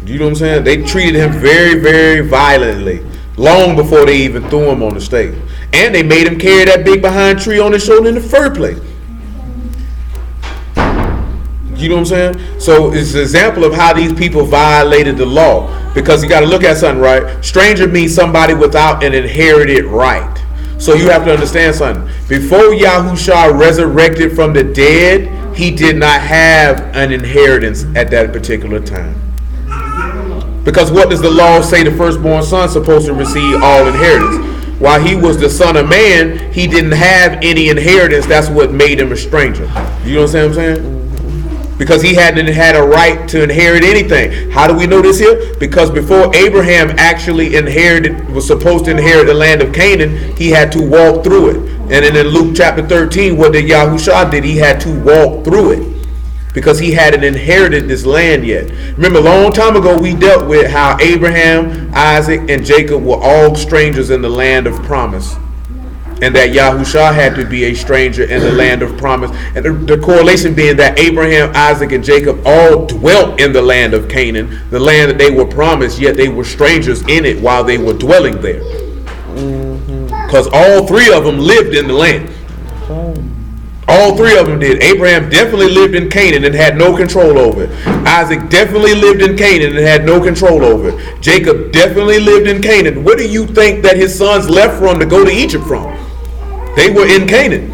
You know what I'm saying? They treated him very, very violently, long before they even threw him on the stake. And they made him carry that big behind tree on his shoulder in the first place. You know what I'm saying? So it's an example of how these people violated the law. Because you got to look at something, right? Stranger means somebody without an inherited right. So you have to understand something. Before Yahushua resurrected from the dead, he did not have an inheritance at that particular time. Because what does the law say the firstborn son is supposed to receive all inheritance? While he was the son of man, he didn't have any inheritance. That's what made him a stranger. You know what I'm saying? Because he hadn't had a right to inherit anything. How do we know this here? Because before Abraham actually was supposed to inherit the land of Canaan, he had to walk through it. And then in Luke chapter 13, what did Yahushua did? He had to walk through it. Because he hadn't inherited this land yet. Remember, a long time ago, we dealt with how Abraham, Isaac, and Jacob were all strangers in the land of promise. And that Yahushua had to be a stranger in the land of promise. And the correlation being that Abraham, Isaac, and Jacob all dwelt in the land of Canaan, the land that they were promised, yet they were strangers in it while they were dwelling there. Because all three of them lived in the land. All three of them did. Abraham definitely lived in Canaan and had no control over it. Isaac definitely lived in Canaan and had no control over it. Jacob definitely lived in Canaan. What do you think that his sons left from to go to Egypt from? They were in Canaan.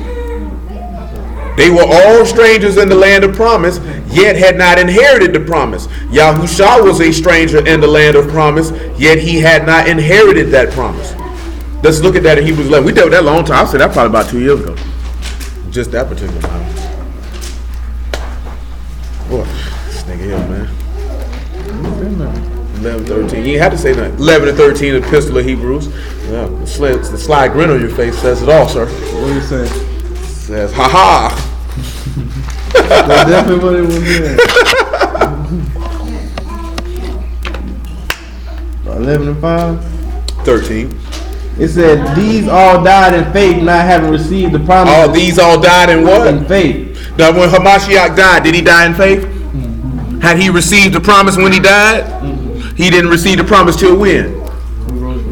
They were all strangers in the land of promise, yet had not inherited the promise. Yahushua was a stranger in the land of promise, yet he had not inherited that promise. Let's look at that in Hebrews 11. We dealt with that a long time. I said that probably about 2 years ago. Just that particular time. Boy, this nigga here, man. 11-13. You ain't have to say nothing. 11-13, the epistle of Hebrews. Yeah, the sly grin on your face says it all, sir. What do you say? Says, ha ha. That's definitely what it was in. 11-5? 13. It said, these all died in faith, not having received the promise. Oh, these all died in what? In faith. Now, when Hamashiach died, did he die in faith? Mm-hmm. Had he received the promise when he died? Mm-hmm. He didn't receive the promise till when?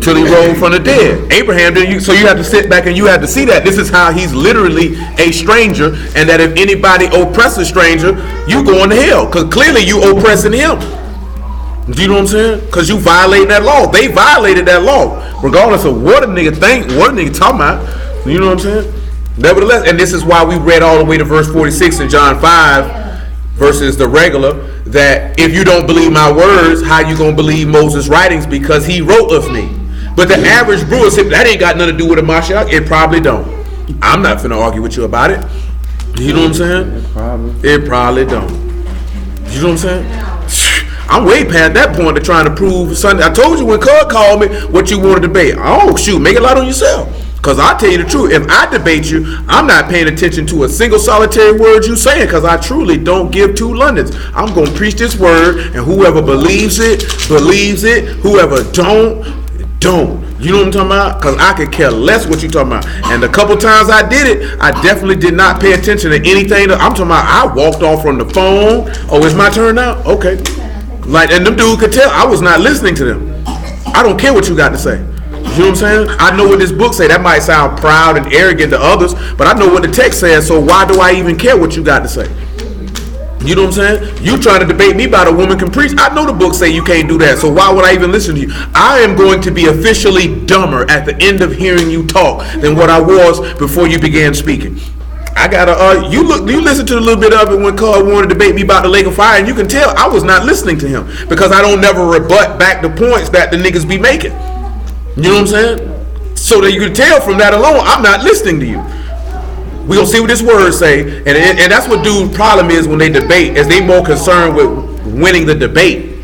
Till he rose from the dead. Abraham didn't. So you have to sit back and you have to see that this is how he's literally a stranger, and that if anybody oppresses a stranger, you going to hell because clearly you oppressing him. Do you know what I'm saying? Because you violating that law. They violated that law, regardless of what a nigga think, what a nigga talking about. You know what I'm saying? Nevertheless, and this is why we read all the way to verse 46 in John 5 versus the regular, that if you don't believe my words, how you gonna believe Moses' writings? Because he wrote of me. But the average brewer said that ain't got nothing to do with a Mashiach. It probably don't. I'm not finna argue with you about it. You know what I'm saying? It probably don't. You know what I'm saying? I'm way past that point of trying to prove Sunday. I told you when Cud called me what you want to debate. Oh shoot, make it light on yourself. Because I tell you the truth, if I debate you, I'm not paying attention to a single solitary word you saying, because I truly don't give two Londons. I'm going to preach this word, and whoever believes it, believes it. Whoever don't. You know what I'm talking about? Because I could care less what you talking about. And the couple times I did it, I definitely did not pay attention to anything. I'm talking about I walked off from the phone. Oh, it's my turn now? Okay. Like, and them dudes could tell I was not listening to them. I don't care what you got to say. You know what I'm saying? I know what this book say. That might sound proud and arrogant to others, but I know what the text says, so why do I even care what you got to say? You know what I'm saying? You trying to debate me about a woman can preach. I know the book say you can't do that, so why would I even listen to you? I am going to be officially dumber at the end of hearing you talk than what I was before you began speaking. I gotta you listen to a little bit of it when Cud wanted to debate me about the lake of fire, and you can tell I was not listening to him because I don't never rebut back the points that the niggas be making. You know what I'm saying? So that you can tell from that alone, I'm not listening to you. We gonna see what this word say, and that's what dude's problem is when they debate, is they more concerned with winning the debate.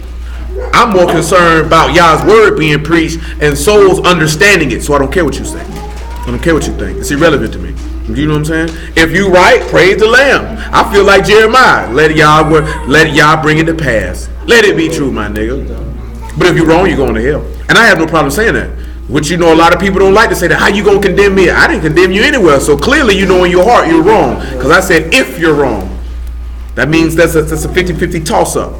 I'm more concerned about Yah's word being preached and souls understanding it. So I don't care what you say. I don't care what you think. It's irrelevant to me. You know what I'm saying? If you right, praise the Lamb. I feel like Jeremiah. Let Yah bring it to pass. Let it be true, my nigga. But if you're wrong, you're going to hell. And I have no problem saying that. Which, you know, a lot of people don't like to say that. How you going to condemn me? I didn't condemn you anywhere. So clearly you know in your heart you're wrong. Because I said if you're wrong. That means that's a 50-50 toss-up.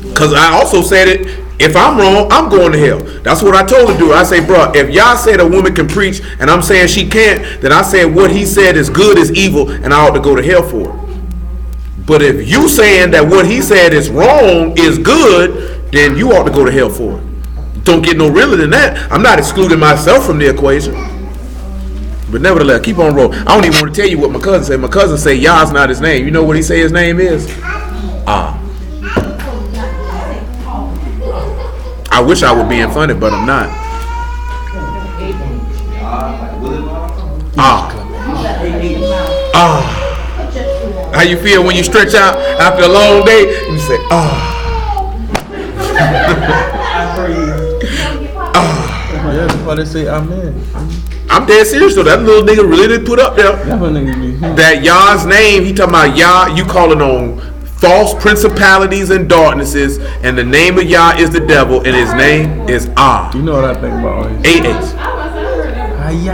Because I also said it, if I'm wrong, I'm going to hell. That's what I told him to do. I say, bro, if y'all said a woman can preach and I'm saying she can't, then I said what he said is good is evil and I ought to go to hell for it. But if you saying that what he said is wrong is good, then you ought to go to hell for it. Don't get no realer than that. I'm not excluding myself from the equation. But nevertheless, keep on rolling. I don't even want to tell you what my cousin said. My cousin said Yah's not his name. You know what he say his name is? I wish I was being funny, but I'm not. How you feel when you stretch out after a long day and you say, That's why they say amen. I'm dead serious though. That little nigga really did put up there that Yah's name. He talking about Yah. You calling on false principalities and darknesses, and the name of Yah is the devil, and his name is Ah. You know what I think about all this? A-H.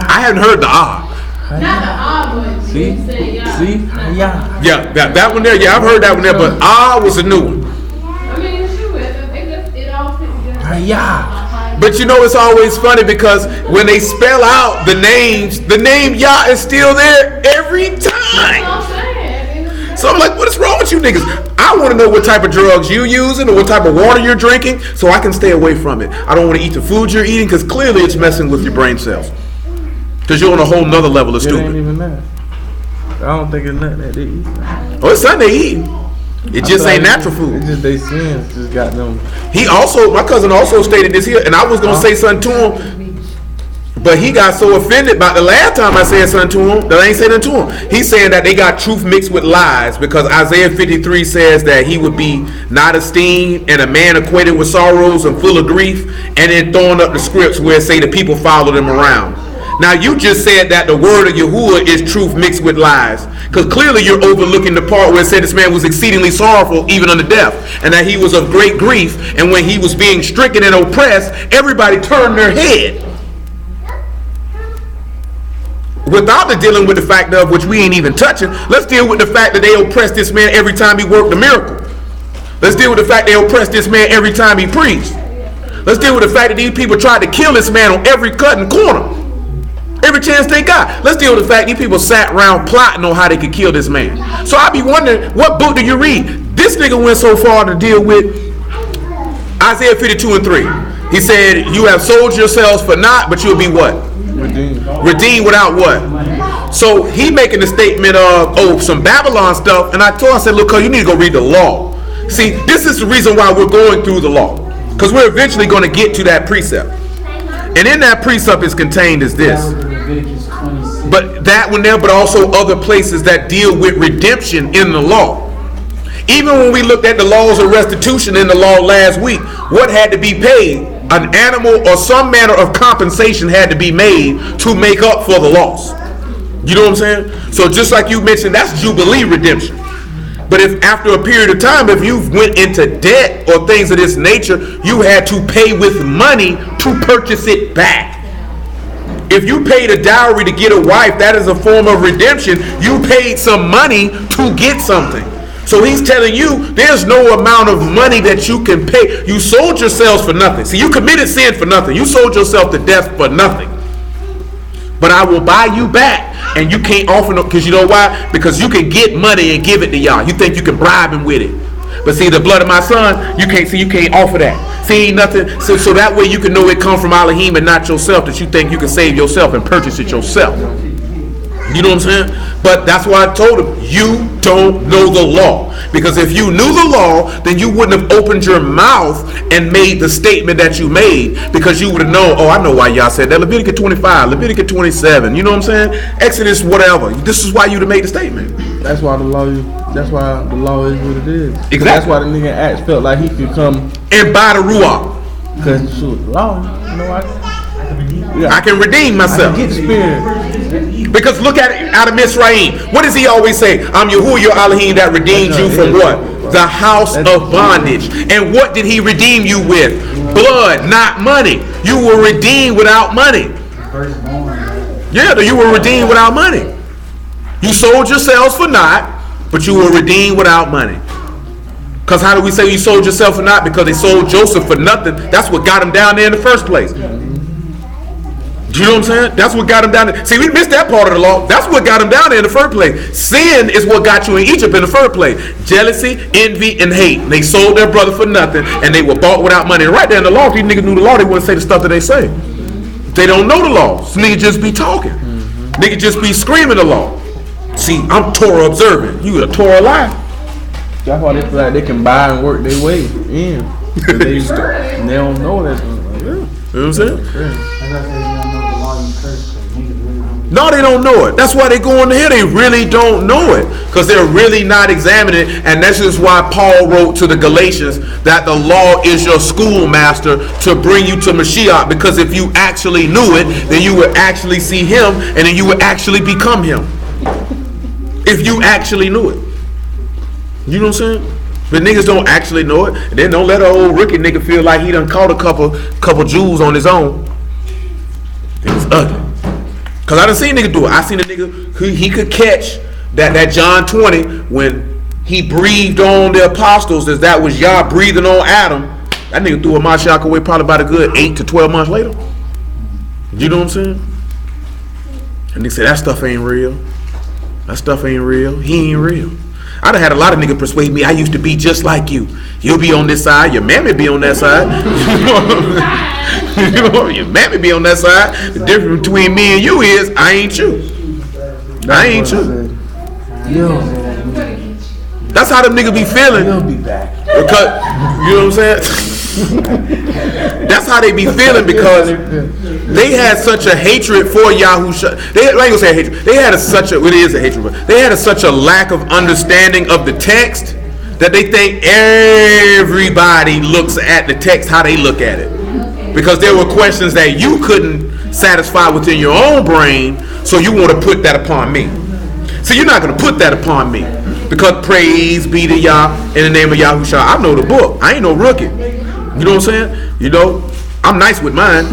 I haven't heard the Ah. Not the Ah, but See? Yeah, that one there. Yeah, I've heard that one there, but Ah was a new one. I mean, shoot, I think it all fits together. But you know, it's always funny because when they spell out the names, the name Yah is still there every time. So I'm like, what is wrong with you niggas? I want to know what type of drugs you using or what type of water you're drinking so I can stay away from it. I don't want to eat the food you're eating because clearly it's messing with your brain cells. Because you're on a whole nother level of It ain't stupid. even that. I don't think it's nothing that they eat. Oh, it's something they eat. It just ain't natural food. It's just they sins just got them. My cousin also stated this here, and I was going to say something to him, but he got so offended by the last time I said something to him that I ain't saying nothing to him. He's saying that they got truth mixed with lies because Isaiah 53 says that he would be not esteemed and a man acquainted with sorrows and full of grief, and then throwing up the scripts where it say the people followed him around. Now you just said that the word of Yahuwah is truth mixed with lies, because clearly you're overlooking the part where it said this man was exceedingly sorrowful even unto death, and that he was of great grief, and when he was being stricken and oppressed, everybody turned their head. Without the dealing with the fact of which we ain't even touching, let's deal with the fact that they oppressed this man every time he worked a miracle. Let's deal with the fact they oppressed this man every time he preached. Let's deal with the fact that these people tried to kill this man on every cut and corner. Every chance they got. Let's deal with the fact these people sat around plotting on how they could kill this man. So I be wondering, what book do you read? This nigga went so far to deal with Isaiah 52 and 3. He said, you have sold yourselves for naught, but you'll be what? Redeemed without what? So he making the statement of, some Babylon stuff. And I told him, I said, look, you need to go read the law. See, this is the reason why we're going through the law. Because we're eventually going to get to that precept. And in that precept is contained is this. But that one there, but also other places that deal with redemption in the law. Even when we looked at the laws of restitution in the law last week, what had to be paid? An animal or some manner of compensation had to be made to make up for the loss. You know what I'm saying? So just like you mentioned, that's Jubilee redemption. But if after a period of time, if you went into debt or things of this nature, you had to pay with money to purchase it back. If you paid a dowry to get a wife, that is a form of redemption. You paid some money to get something. So he's telling you there's no amount of money that you can pay. You sold yourselves for nothing. See, you committed sin for nothing. You sold yourself to death for nothing. But I will buy you back. And you can't offer no, because you know why? Because you can get money and give it to y'all. You think you can bribe him with it. But see, the blood of my son, you can't offer that. See, ain't nothing. So that way you can know it come from Elohim and not yourself, that you think you can save yourself and purchase it yourself. You know what I'm saying? But that's why I told him, you don't know the law. Because if you knew the law, then you wouldn't have opened your mouth and made the statement that you made, because you would have known, I know why y'all said that. Leviticus 25, Leviticus 27, you know what I'm saying? Exodus, whatever. This is why you'd have made the statement. That's why the law is what it is. Exactly. That's why the nigga Acts felt like he could come and buy the Ruach. Because the law, you know what? I can redeem myself. I can get the spirit. Because look at it out of Mizraim. What does he always say? I'm Yahuwah your Elohim that redeemed you from what? The house of bondage. And what did he redeem you with? Blood, not money. You were redeemed without money. Yeah, you were redeemed without money. You sold yourselves for naught, but you were redeemed without money. Because how do we say you sold yourself or not? Because they sold Joseph for nothing. That's what got him down there in the first place. Do you know what I'm saying? That's what got him down there. See, we missed that part of the law. That's what got him down there in the first place. Sin is what got you in Egypt in the first place. Jealousy, envy, and hate. They sold their brother for nothing, and they were bought without money. And right there in the law, if these niggas knew the law, they wouldn't say the stuff that they say. They don't know the law. So niggas just be talking. Niggas just be screaming the law. See, I'm Torah observant. You a Torah liar. That's why they feel like they can buy and work their way in. They don't know that. You know what I'm saying? Yeah. No, they don't know it. That's why they go in here. They really don't know it because they're really not examining it. And this is why Paul wrote to the Galatians that the law is your schoolmaster to bring you to Mashiach. Because if you actually knew it, then you would actually see him, and then you would actually become him. If you actually knew it, you know what I'm saying? But niggas don't actually know it, and then don't let an old rookie nigga feel like he done caught a couple Jews on his own. It's ugly. Cause I done seen nigga do it. I seen a nigga who he could catch that John 20 when he breathed on the apostles as that was Yah breathing on Adam. That nigga threw a Mashiach away probably about a good 8 to 12 months later. You know what I'm saying? And they say that stuff ain't real. That stuff ain't real. He ain't real. I done had a lot of niggas persuade me I used to be just like you. You'll be on this side, your mammy be on that side. You know, your mammy be on that side. The difference between me and you is I ain't you. I ain't you. That's how them niggas be feeling. You'll be back. Because, you know what I'm saying? That's how they be feeling because they had such a hatred for Yahusha. They ain't gonna say hatred. They had such a lack of understanding of the text that they think everybody looks at the text how they look at it. Because there were questions that you couldn't satisfy within your own brain, so you want to put that upon me. So you're not gonna put that upon me. Because praise be to Yah in the name of Yahushua. I know the book. I ain't no rookie. You know what I'm saying? You know, I'm nice with mine.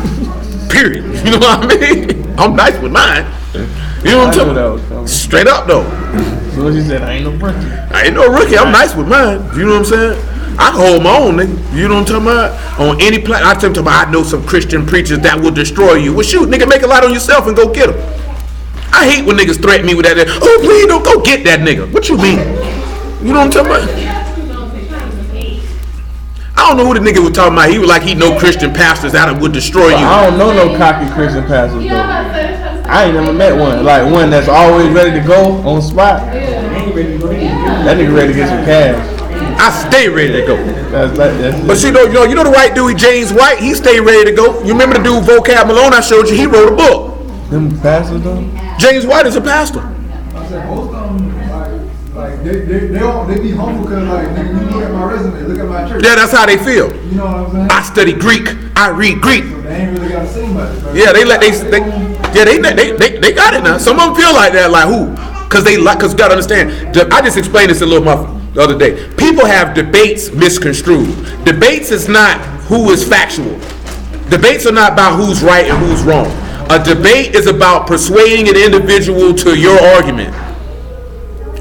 Period. You know what I mean? I'm nice with mine. You know what I'm talking about? Straight up though. So she said, I ain't no rookie. I ain't no rookie. I'm nice with mine. You know what I'm saying? I can hold my own, nigga. You know what I'm talking about? On any platform. I'm talking about I know some Christian preachers that will destroy you. Well, shoot, nigga, make a light on yourself and go get them. I hate when niggas threaten me with that. Oh, please don't go get that nigga. What you mean? You know what I'm talking about? I don't know who the nigga was talking about. He was like he know Christian pastors that would destroy you. I don't know no cocky Christian pastors though. I ain't never met one. Like one that's always ready to go on the spot. That nigga ready to get some cash. I stay ready to go. That's but you know the white dude, James White, he stay ready to go. You remember the dude Vocab Malone I showed you? He wrote a book. Them pastors though? James White is a pastor. I said most of them, like they be humble because like nigga, you look at my resume, look at my church. Yeah, that's how they feel. You know what I'm saying? I study Greek. I read Greek. So they ain't really gotta say much. Right? Yeah, they got it now. Some of them feel like that, like who? Because you gotta understand. I just explained this a little the other day. People have debates misconstrued. Debates is not who is factual. Debates are not about who's right and who's wrong. A debate is about persuading an individual to your argument,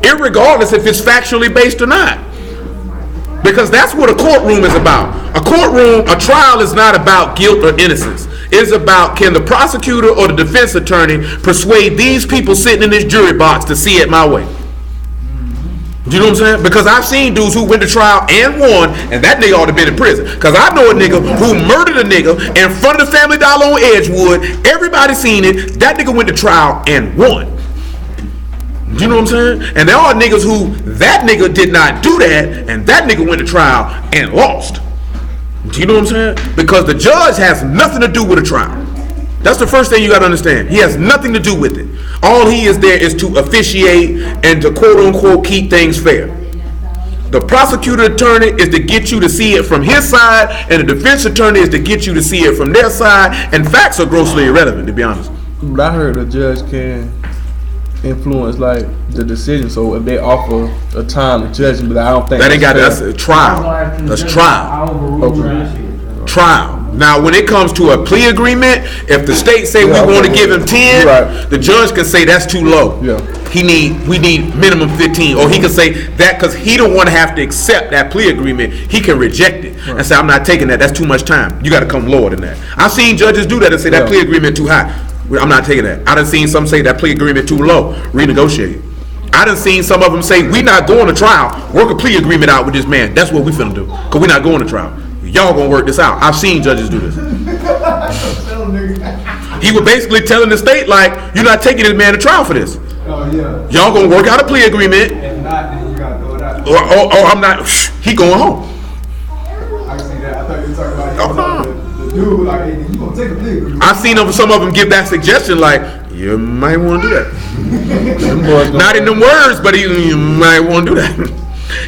irregardless if it's factually based or not. Because that's what a courtroom is about. A trial is not about guilt or innocence. It's about can the prosecutor or the defense attorney persuade these people sitting in this jury box to see it my way. You know what I'm saying? Because I've seen dudes who went to trial and won, and that nigga ought to been in prison. Because I know a nigga who murdered a nigga in front of the Family Dollar on Edgewood. Everybody seen it. That nigga went to trial and won. You know what I'm saying? And there are niggas who that nigga did not do that, and that nigga went to trial and lost. Do you know what I'm saying? Because the judge has nothing to do with a trial. That's the first thing you got to understand. He has nothing to do with it. All he is there is to officiate and to quote unquote keep things fair. The prosecutor attorney is to get you to see it from his side, and the defense attorney is to get you to see it from their side, and facts are grossly irrelevant, to be honest. But I heard a judge can influence like the decision, so if they offer a time to judge, but I don't think that ain't got that's a trial. That's trial. Okay. Trial. Now, when it comes to a plea agreement, if the state say we want to give him 10, the judge can say that's too low. Yeah. We need minimum 15, or he can say that because he don't want to have to accept that plea agreement. He can reject it and say, I'm not taking that. That's too much time. You got to come lower than that. I've seen judges do that and say that plea agreement too high. I'm not taking that. I done seen some say that plea agreement too low. Renegotiate. I done seen some of them say we not going to trial. Work a plea agreement out with this man. That's what we finna do because we not going to trial. Y'all gonna work this out. I've seen judges do this. He was basically telling the state like, you're not taking this man to trial for this. Y'all gonna work out a plea agreement. If not, then you gotta throw it out. Or I'm not. He going home. I see that. I thought you were talking about the dude. Like, hey, you gonna take a plea agreement? I've seen some of them give that suggestion like, you might want to do that. Not in them words, but you might want to do that.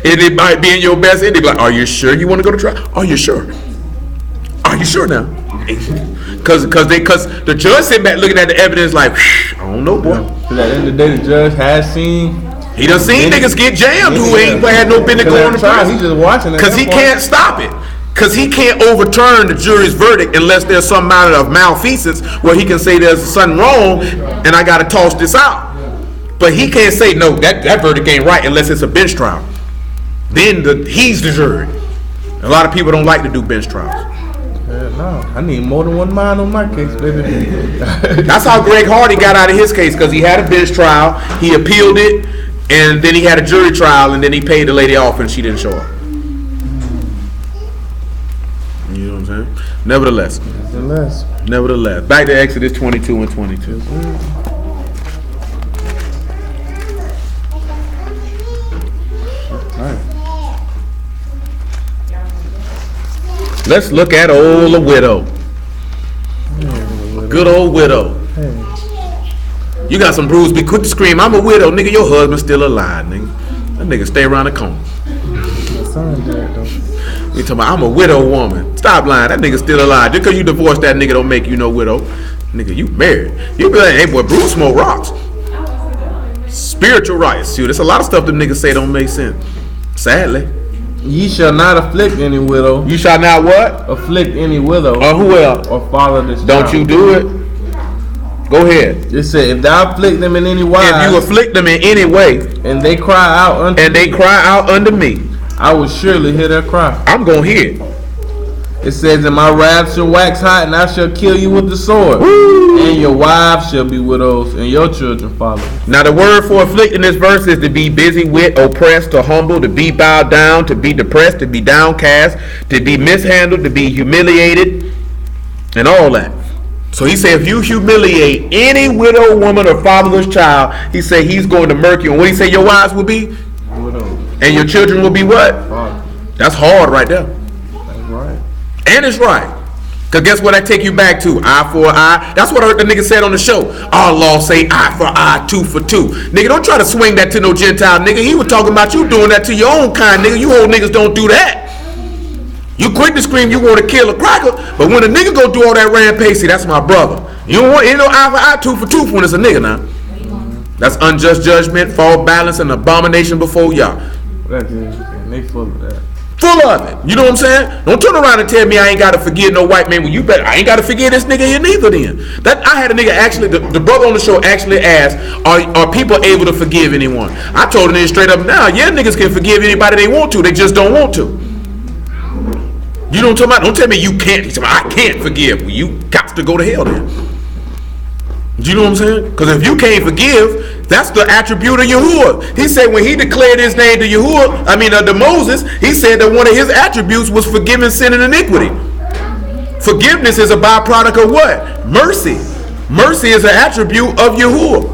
And it might be in your best interest. Like, are you sure you want to go to trial? Are you sure? Are you sure now? Because the judge sitting back looking at the evidence like, I don't know, boy. Because at the end of the day, the judge has seen. He done seen niggas get jammed who ain't had no business going to trial. He's just watching it. Because he can't stop it. Because he can't overturn the jury's verdict unless there's some matter of malfeasance where he can say there's something wrong and I got to toss this out. But he can't say, no, that verdict ain't right unless it's a bench trial. Then he's the jury. A lot of people don't like to do bench trials. No, I need more than one mind on my case, baby. That's how Greg Hardy got out of his case, because he had a bench trial, he appealed it, and then he had a jury trial, and then he paid the lady off and she didn't show up. You know what I'm saying? Nevertheless. Back to Exodus 22 and 22. Let's look at old widow. Good old widow. You got some bruises, be quick to scream, I'm a widow, nigga, your husband's still alive, nigga. That nigga stay around the corner. You talking about, I'm a widow woman. Stop lying, that nigga still alive. Just because you divorced that nigga don't make you no widow. Nigga, you married. You be like, hey boy, Bruce smoke rocks. Spiritual rights. Shoot, there's a lot of stuff them niggas say don't make sense. Sadly. Ye shall not afflict any widow. You shall not what? Afflict any widow. Or who else? Or father this Don't child. you do it? Go ahead. It said, if thou afflict them in any wise. If you afflict them in any way. And they cry out unto me. I will surely hear their cry. I'm going to hear it. It says, and my wrath shall wax hot, and I shall kill you with the sword. Woo! And your wives shall be widows, and your children fathers. Now the word for afflict in this verse is to be busy with, oppressed, to humble, to be bowed down, to be depressed, to be downcast, to be mishandled, to be humiliated, and all that. So he said, if you humiliate any widow, woman, or fatherless child, he said he's going to murk you. And what he said your wives will be? Widows. And your children will be what? Father. That's hard right there. That's right. And it's right. Because guess what I take you back to? Eye for an eye. That's what I heard the nigga said on the show. Our law say eye for eye, tooth for tooth. Nigga, don't try to swing that to no Gentile nigga. He was talking about you doing that to your own kind, nigga. You old niggas don't do that. You quick to scream you want to kill a cracker, but when a nigga go do all that rampage, see, that's my brother. You don't want no eye for eye, tooth for tooth when it's a nigga now. That's unjust judgment, false balance, and abomination before y'all. And they full of that. Full of it. You know what I'm saying? Don't turn around and tell me I ain't got to forgive no white man. Well, you better. I ain't got to forgive this nigga here neither then. That I had a nigga actually, the brother on the show actually asked, are people able to forgive anyone? I told him straight up, now, yeah, niggas can forgive anybody they want to. They just don't want to. You know what I'm talking about? Don't tell me you can't. He's talking about, I can't forgive. Well, you got to go to hell then. You know what I'm saying? Because if you can't forgive, that's the attribute of Yahuwah. He said when he declared his name to to Moses, he said that one of his attributes was forgiving sin and iniquity. Forgiveness is a byproduct of what? Mercy. Mercy is an attribute of Yahuwah.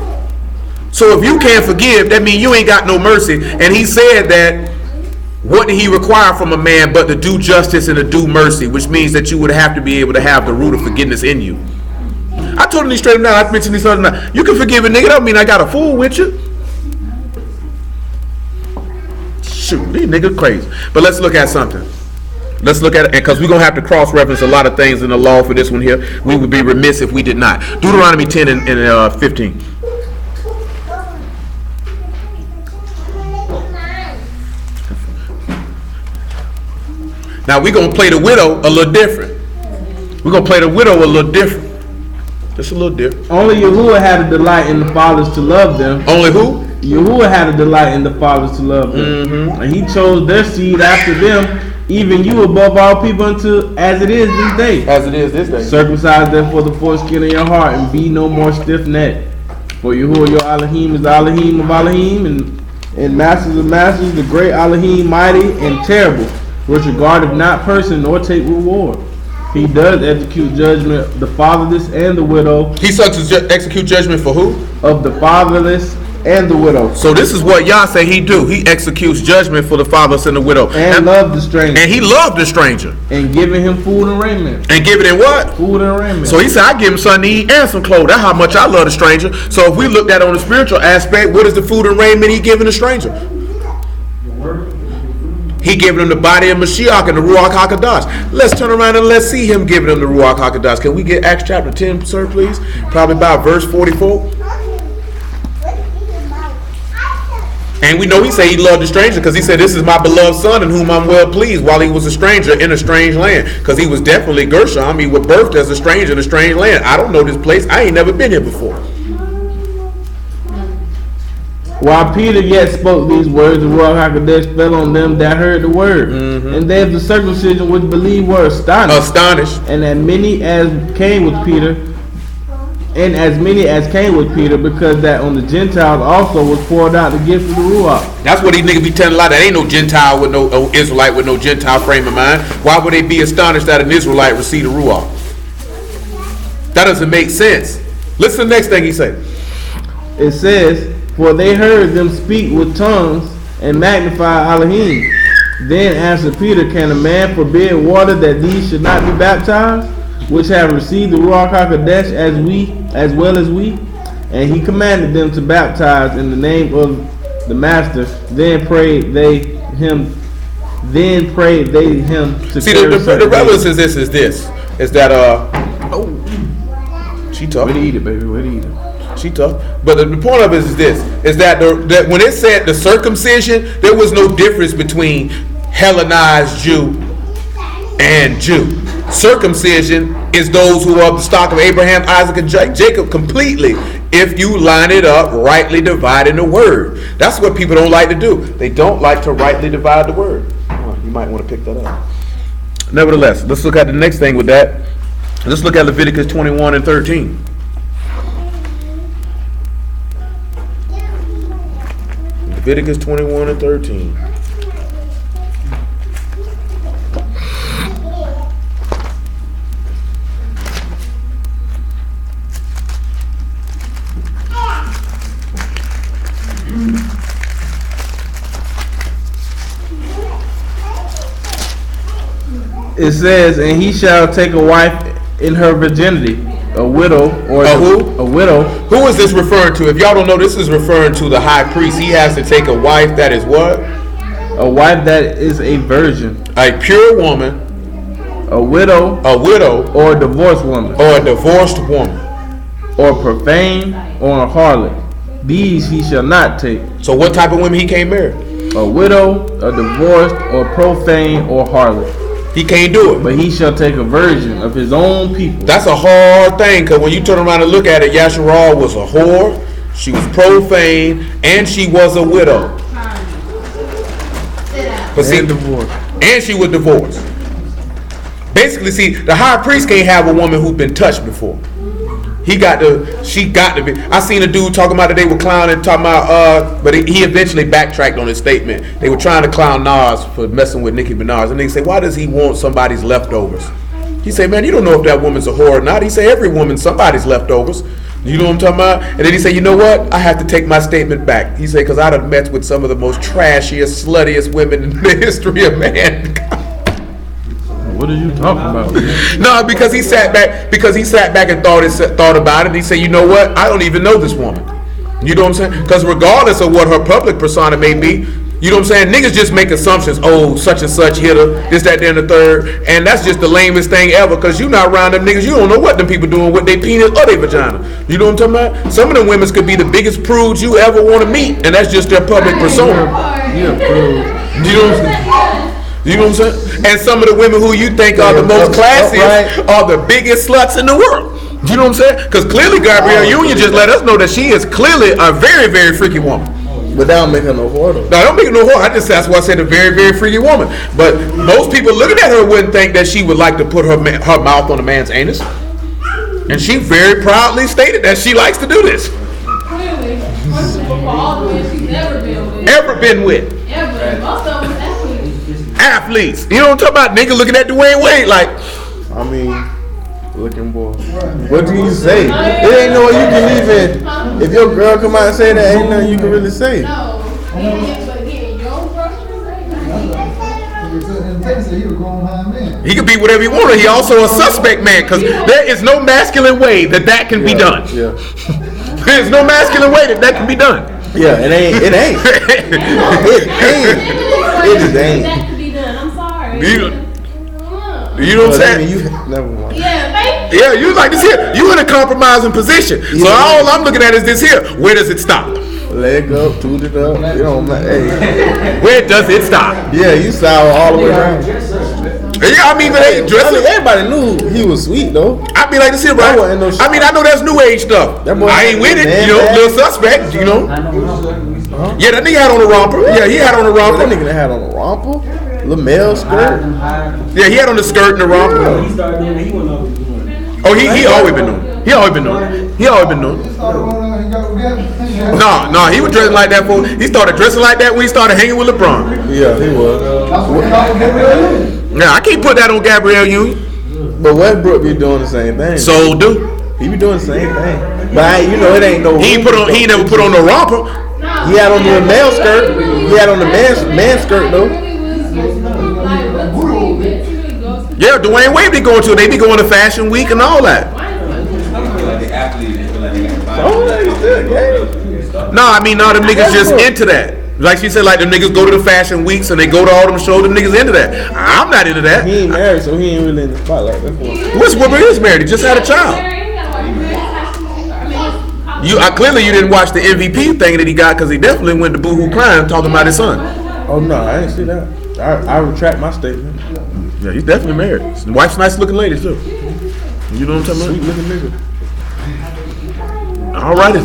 So if you can't forgive, that means you ain't got no mercy. And he said that what did he require from a man but to do justice and to do mercy, which means that you would have to be able to have the root of forgiveness in you. I told him straight up now, I mentioned this other night. You can forgive a nigga, that don't mean I got a fool with you. Shoot, these niggas crazy. But let's look at something. Let's look at it, because we're going to have to cross-reference a lot of things in the law for this one here. We would be remiss if we did not. Deuteronomy 10 and 15. Now we're going to play the widow a little different. We're gonna play the widow a little different. Just a little different. Only Yahuwah had a delight in the fathers to love them. Only who? Yahuwah had a delight in the fathers to love them. And he chose their seed after them, even you above all people, until as it is this day. As it is this day. Circumcise therefore the foreskin of your heart, and be no more stiff-necked. For Yahuwah your Elohim is the Elohim of Elohim, and masters of masters, the great Elohim, mighty and terrible, which regardeth not person nor take reward. He does execute judgment, the fatherless and the widow. He sucks to execute judgment for who? Of the fatherless and the widow. So this is what Yah say he do. He executes judgment for the fatherless and the widow. And love the stranger. And he loved the stranger. And giving him food and raiment. And giving him what? Food and raiment. So he said, I give him something to eat and some clothes. That's how much I love the stranger. So if we looked at it on the spiritual aspect, what is the food and raiment he giving the stranger? He giving him the body of Mashiach and the Ruach HaKodesh. Let's turn around and let's see him giving him the Ruach HaKodesh. Can we get Acts chapter 10, sir, please? Probably about verse 44. And we know he said he loved the stranger because he said, this is my beloved son in whom I'm well pleased, while he was a stranger in a strange land. Because he was definitely Gershom. He was birthed as a stranger in a strange land. I don't know this place. I ain't never been here before. While Peter yet spoke these words, the Ruach HaKodesh fell on them that heard the word. And they of the circumcision which believed were astonished. And as many as came with Peter, because that on the Gentiles also was poured out the gift of the Ruach. That's what these niggas be telling a lot. That ain't no Gentile with no Israelite with no Gentile frame of mind. Why would they be astonished that an Israelite received the Ruach? That doesn't make sense. Listen to the next thing he said. It says, for they heard them speak with tongues and magnify Elohim. Then answered Peter, can a man forbid water that these should not be baptized, which have received the Ruach HaKodesh as well as we? And he commanded them to baptize in the name of the Master. Then prayed they him to see the relevance is this is that she tough. Way to eat it, baby. Way to eat it. She tough. But the point of it is this: is that that when it said the circumcision, there was no difference between Hellenized Jew and Jew. Circumcision is those who are of the stock of Abraham, Isaac, and Jacob completely. If you line it up, rightly dividing the word. That's what people don't like to do. They don't like to rightly divide the word. You might want to pick that up. Nevertheless, let's look at the next thing with that. Let's look at Leviticus 21 and 13. Leviticus 21 and 13. It says, and he shall take a wife in her virginity, a widow or who? A widow. Who is this referring to? If y'all don't know, this is referring to the high priest. He has to take a wife that is what? A wife that is a virgin. A pure woman. A widow. A widow. Or a divorced woman. Or a divorced woman. Or profane or a harlot. These he shall not take. So what type of women he can't marry? A widow, a divorced, or profane or harlot. He can't do it. But he shall take a virgin of his own people. That's a hard thing, because when you turn around and look at it, Yasharal was a whore, she was profane, and she was a widow. But see, and she was divorced. Basically, see, the high priest can't have a woman who's been touched before. She got to be. I seen a dude talking about that they were clowning, talking about, but he eventually backtracked on his statement. They were trying to clown Nas for messing with Nicki Minaj, and they say, why does he want somebody's leftovers? He said, man, you don't know if that woman's a whore or not. He said, every woman's somebody's leftovers. You know what I'm talking about? And then he said, you know what? I have to take my statement back. He said, because I'd have met with some of the most trashiest, sluttiest women in the history of mankind. What are you talking about? No, because he sat back and thought about it. And he said, you know what? I don't even know this woman. You know what I'm saying? Because regardless of what her public persona may be, you know what I'm saying? Niggas just make assumptions. Oh, such and such hit her. This, that, then the third. And that's just the lamest thing ever, because you not around them niggas. You don't know what them people doing with their penis or their vagina. You know what I'm talking about? Some of them women could be the biggest prudes you ever want to meet, and that's just their public persona. Yeah, You know what I'm saying? You know what I'm saying? and some of the women who you think are the most classiest are the biggest sluts in the world. You know what I'm saying? Because clearly Gabrielle Union just let us know that she is clearly a very, very freaky woman. But that don't make her no whore though. No, I don't make her no whore. That's why I said a very, very freaky woman. But most people looking at her wouldn't think that she would like to put her mouth on a man's anus. And she very proudly stated that she likes to do this. Clearly. For all the men she's ever been with. Ever been with. Ever. Most of them athletes. Athletes. You know what I'm talking about? Nigga looking at Dwayne Wade like. I mean, looking boy. What do you say? It ain't no way you can even. If your girl come out and say that, ain't nothing you can really say. No. But again, your brushes ain't He a grown high man. He can be whatever he wants. He also a suspect man because there is no masculine way that can be done. Yeah. There's no masculine way that can be done. Yeah, it ain't. It ain't. It just ain't. That can be done. I'm sorry. You know what I'm saying? Never mind. Yeah, thank you. Yeah, you like this here. You in a compromising position. So all I'm looking at is this here. Where does it stop? Leg up, toot it up. You don't matter. Hey. Where does it stop? Yeah, you sour all the way around. Yeah, I mean, but they dressing. Everybody knew he was sweet though. I be like this here, right? I mean, I know that's new age stuff. I ain't with it, you know, little suspect, you know. Yeah, that nigga had on a romper. Yeah, he had on a romper. That nigga had on a romper, little male skirt. Yeah, he had on the skirt and the romper. Oh, he always been doing. He always been doing. He always been doing. No, he was dressing like that for. He started dressing like that when he started hanging with LeBron. Yeah, he was. Yeah, I can't put that on Gabrielle Union. But Westbrook be doing the same thing. So do. He be doing the same thing. But you know, it ain't no. He ain't never put on the romper. He had on the male skirt. He had on the man skirt though. Yeah, Dwayne Wade be going to. They be going to Fashion Week and all that. No, I mean, no, them niggas just into that. Like she said, like them niggas go to the Fashion Weeks and they go to all them shows. Them niggas into that. I'm not into that. He ain't married, so he ain't really in the spotlight. What's Whooper is married? He just had a child. Clearly you didn't watch the MVP thing that he got because he definitely went to Boohoo crying talking about his son. Oh no, I didn't see that. I retract my statement. Yeah, he's definitely married. His wife's nice looking lady too. You know what I'm talking about? Sweet looking nigga. Alrighty.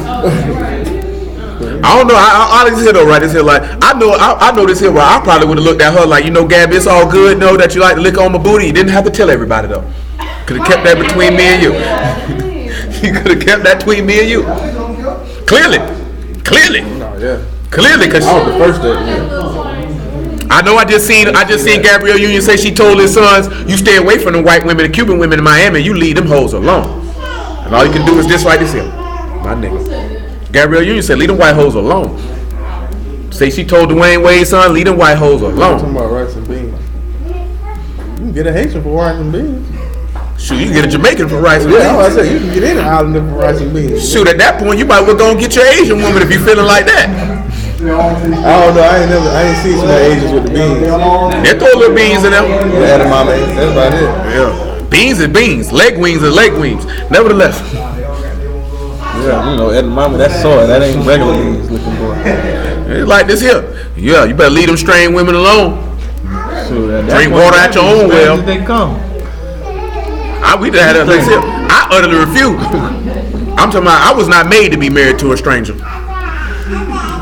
I don't know. I this here though, right? This here, like I know this here. Where I probably would have looked at her like, you know, Gabby, it's all good. Know that you like to lick on my booty. You didn't have to tell everybody though. Could have kept that between me and you. You could have kept that between me and you. Clearly. No, yeah. Clearly, cause I was the first day. I know. I just seen Gabrielle Union say she told his sons, "You stay away from the white women, the Cuban women in Miami. You leave them hoes alone." And all you can do is this right this here, my nigga. Gabrielle Union said, "Leave them white hoes alone." Say she told Dwayne Wade's son, "Leave them white hoes I'm alone." talking about rice and beans. You can get a Haitian for rice and beans. Shoot, you can get a Jamaican for rice and beans. Yeah, I said you can get any islander for rice and beans. Shoot, at that point, you might well go and get your Asian woman if you feeling like that. I don't know. I ain't seen some Asians with the beans. They throw little beans in them. Yeah, that's about it. Yeah, beans is beans. Leg wings is leg wings. Nevertheless. Yeah, you know, edamame, that's soy. That ain't regular beans looking for. It's like this here. Yeah, you better leave them strange women alone. Sure, drink water at your own well. They come. We done had that like this here. I utterly refuse. I'm talking about I was not made to be married to a stranger.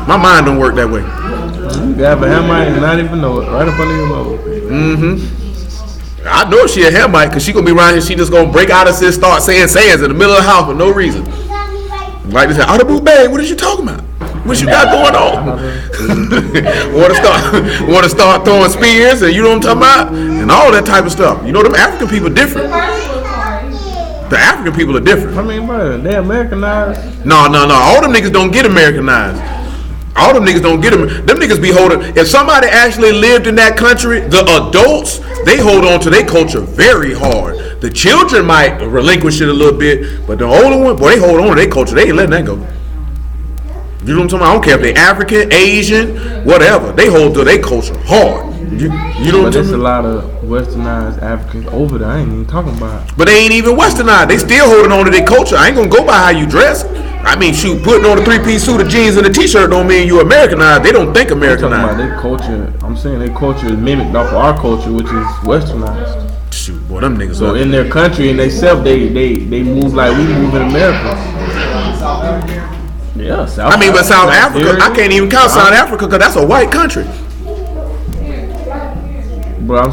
My mind don't work that way. You have a Hamite and not even know it. Right up under your nose. Mm-hmm. I know she a Hamite because she gonna be around here. She just gonna break out of this, start saying sayings in the middle of the house for no reason. Like this, Audible Bay, what is you talking about? What you got going on? Want to start throwing spears and you know what I'm talking about? And all that type of stuff. You know them African people different. The African people are different. I mean, bro, they Americanized. No. All them niggas don't get Americanized. All them niggas don't get them. Them niggas be holding. If somebody actually lived in that country, the adults, they hold on to their culture very hard. The children might relinquish it a little bit, but the older one, boy, they hold on to their culture. They ain't letting that go. You know what I'm talking about? I don't care if they African, Asian, whatever. They hold to their culture hard. You know what I'm But talking there's a about? lot of westernized Africans over there. I ain't even talking about. But they ain't even westernized. They still holding on to their culture. I ain't gonna go by how you dress. I mean, shoot, putting on a 3-piece suit of jeans and a t-shirt don't mean you Americanized. They don't think I'm talking about Americanized. their culture. I'm saying their culture is mimicked off of our culture, which is westernized. Shoot, boy, them niggas So are. in their country and they self, they move like we move in America. Yeah, South I mean, but South Africa, Africa, I can't even count South Africa because that's a white country. Bro, I'm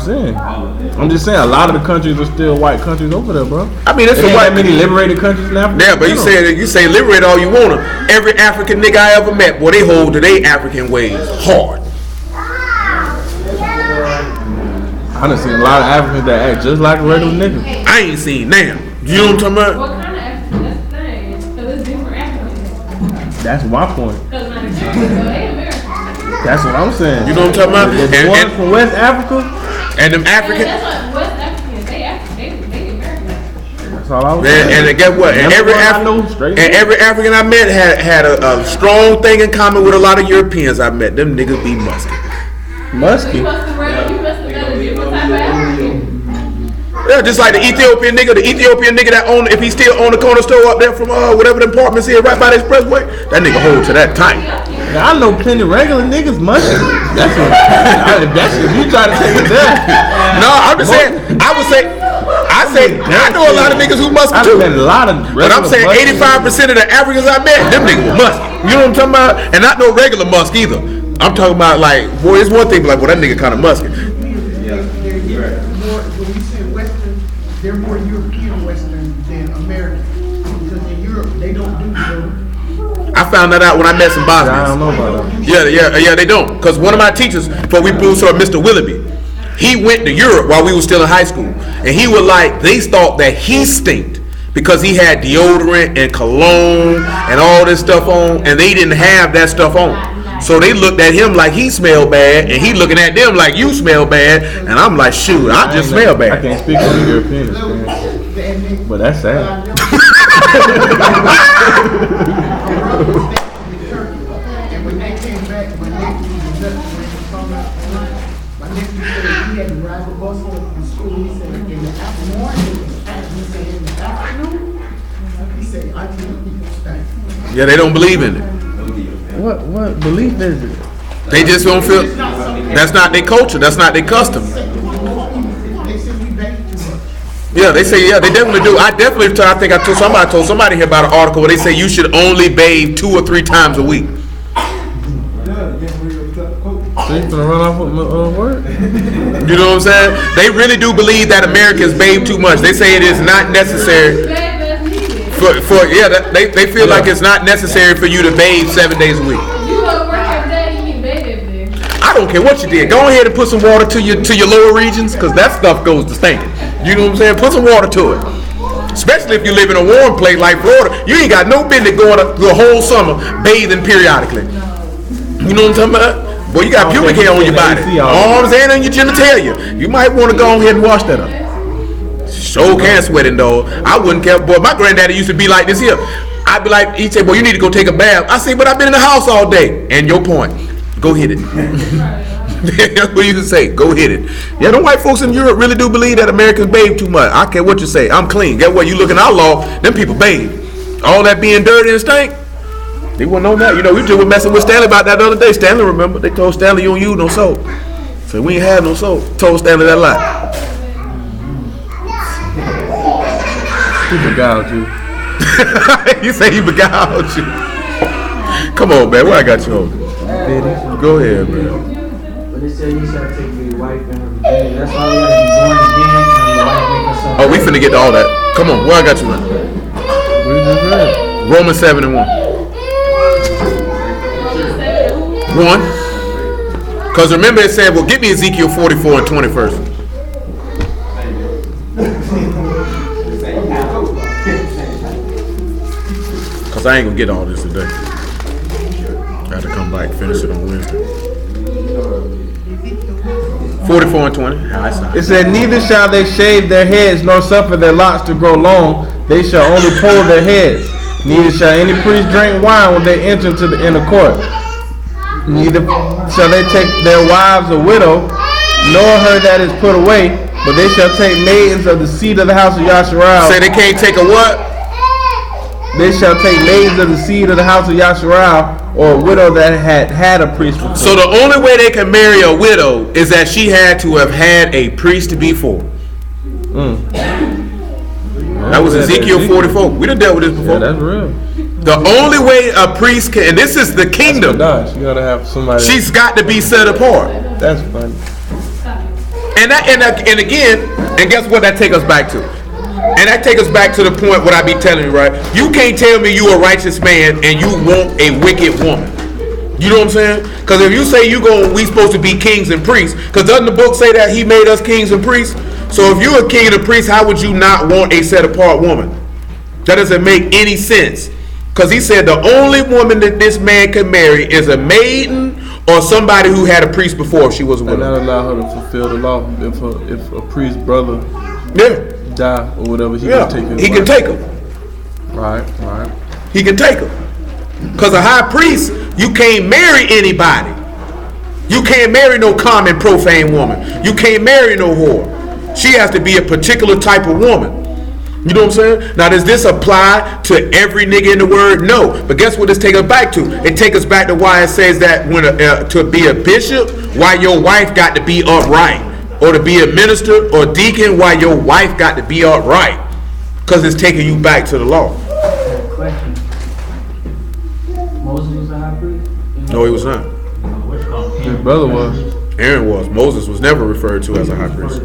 just saying, a lot of the countries are still white countries over there, bro. I mean, it's There a ain't white. that many liberated countries in Africa. Yeah, but you say liberate all you wanna. Every African nigga I ever met, boy, they hold to their African ways hard. I done seen a lot of Africans that act just like a regular nigga. I ain't seen now. You know what I'm talking about? What kind of African? That's the thing. Because it's different Africans. That's my point. Because when it's American, they American. That's what I'm saying. You know what I'm talking about? The ones from West Africa, And them And African. that's what West Africans, they American. that's all I was saying. And guess what? And every African I met had a strong thing in common with a lot of Europeans I met. Them niggas be musky. Musky. You must have done a different type of African. Yeah, just like the Ethiopian nigga that own, if he still own the corner store up there from whatever the apartments here right by the expressway, that nigga hold to that tight. Now, I know plenty of regular niggas musky. That's if you try to take it there. No, I'm just saying. I know a lot of niggas who musky I've too. met a lot of But I'm saying regular musky. 85% of the Africans I met, them niggas were musky. You know what I'm talking about? And not no regular musk either. I'm talking about like, boy, it's one thing, but like, well, that nigga kind of musky. When you say Western, they're more European Western than American. Because in Europe, they don't do the. I found that out when I met some I Bosnians. don't know about that. Yeah, they don't. Because one of my teachers, before we moved to Mr. Willoughby, he went to Europe while we were still in high school. And he was like, they thought that he stinked because he had deodorant and cologne and all this stuff on, and they didn't have that stuff on. So they looked at him like he smelled bad, and he looking at them like you smell bad. And I'm like, shoot, I just smell I bad. can't speak on the European experience, but that's sad. And when they came back, my nephew was nuts when he found out. My nephew said he had to ride the bus home from school. He said in the morning, he said in the afternoon, he said I can't people stay. Yeah, they don't believe in it. What belief is it? They just don't feel. That's not their culture. That's not their custom. They said we bathe too much. Yeah, they say, yeah, they definitely do. I think I told somebody here about an article where they say you should only bathe 2 or 3 times a week. So you gonna run off with my word? You know what I'm saying? They really do believe that Americans bathe too much. They say it is not necessary. They feel like it's not necessary for you to bathe 7 days a week. You go to work every day, you need bathe every day. I don't care what you did. Go ahead and put some water to your lower regions, because that stuff goes to stinking. You know what I'm saying? Put some water to it. Especially if you live in a warm place like Florida. You ain't got no business going the whole summer bathing periodically. You know what I'm talking about? Boy, you got pubic hair on your body, arms and on your genitalia. You might want to go ahead and wash that up. Sure can sweating though. I wouldn't care. Boy, my granddaddy used to be like this here. I'd be like, he'd say, boy, you need to go take a bath. I say, but I've been in the house all day. And your point, go hit it. That's what you can say. Go hit it. Yeah, them white folks in Europe really do believe that Americans bathe too much. I care what you say. I'm clean. Guess what? You look in our law, them people bathe. All that being dirty and stink. They wouldn't know that. You know, we just were messing with Stanley about that the other day. Stanley, remember? They told Stanley you don't use no soap. So we ain't had no soap. Told Stanley that lie. He beguiled you. You say he beguiled you. Come on, man. Where I got you on? Go ahead, man. But it said you start taking your wife and her virginity. That's why we gotta be born again and your wife make us something. Oh, we finna get to all that. Come on, where I got you, man? We just read. Romans 7:1. 1. Because remember it said, well, give me Ezekiel 44 and 20 first. Because I ain't going to get all this today. I have to come back, finish it on Wednesday. 44 and 20. It said, neither shall they shave their heads nor suffer their locks to grow long. They shall only pull their heads. Neither shall any priest drink wine when they enter into the inner court. Neither shall they take their wives or widow, nor her that is put away, but they shall take maidens of the seed of the house of Yasharal. Say they can't take a what? They shall take maidens of the seed of the house of Yasharal, or a widow that had a priest before. So the only way they can marry a widow is that she had to have had a priest before. That was Ezekiel 44. We done dealt with this before. Yeah, that's real. The only way a priest can, and this is the kingdom. She gotta have somebody. She's got to be set apart. That's funny. And again, and guess what that take us back to? And that take us back to the point what I be telling you, right? You can't tell me you a righteous man and you want a wicked woman. You know what I'm saying? Because if you say we supposed to be kings and priests, because doesn't the book say that he made us kings and priests? So if you're a king and a priest, how would you not want a set apart woman? That doesn't make any sense. Because he said the only woman that this man can marry is a maiden or somebody who had a priest before if she was a widow. And not allow her to fulfill the law. If a priest's brother die or whatever, he can take her. He can take her. Right. He can take her. Because a high priest, you can't marry anybody. You can't marry no common profane woman. You can't marry no whore. She has to be a particular type of woman. You know what I'm saying? Now, does this apply to every nigga in the word? No. But guess what this takes us back to? It takes us back to why it says that when to be a bishop, why your wife got to be upright. Or to be a minister or deacon, why your wife got to be upright. Because it's taking you back to the law. Question. Moses was a high priest? No, he was not. His brother was. Aaron was. Moses was never referred to as a high priest.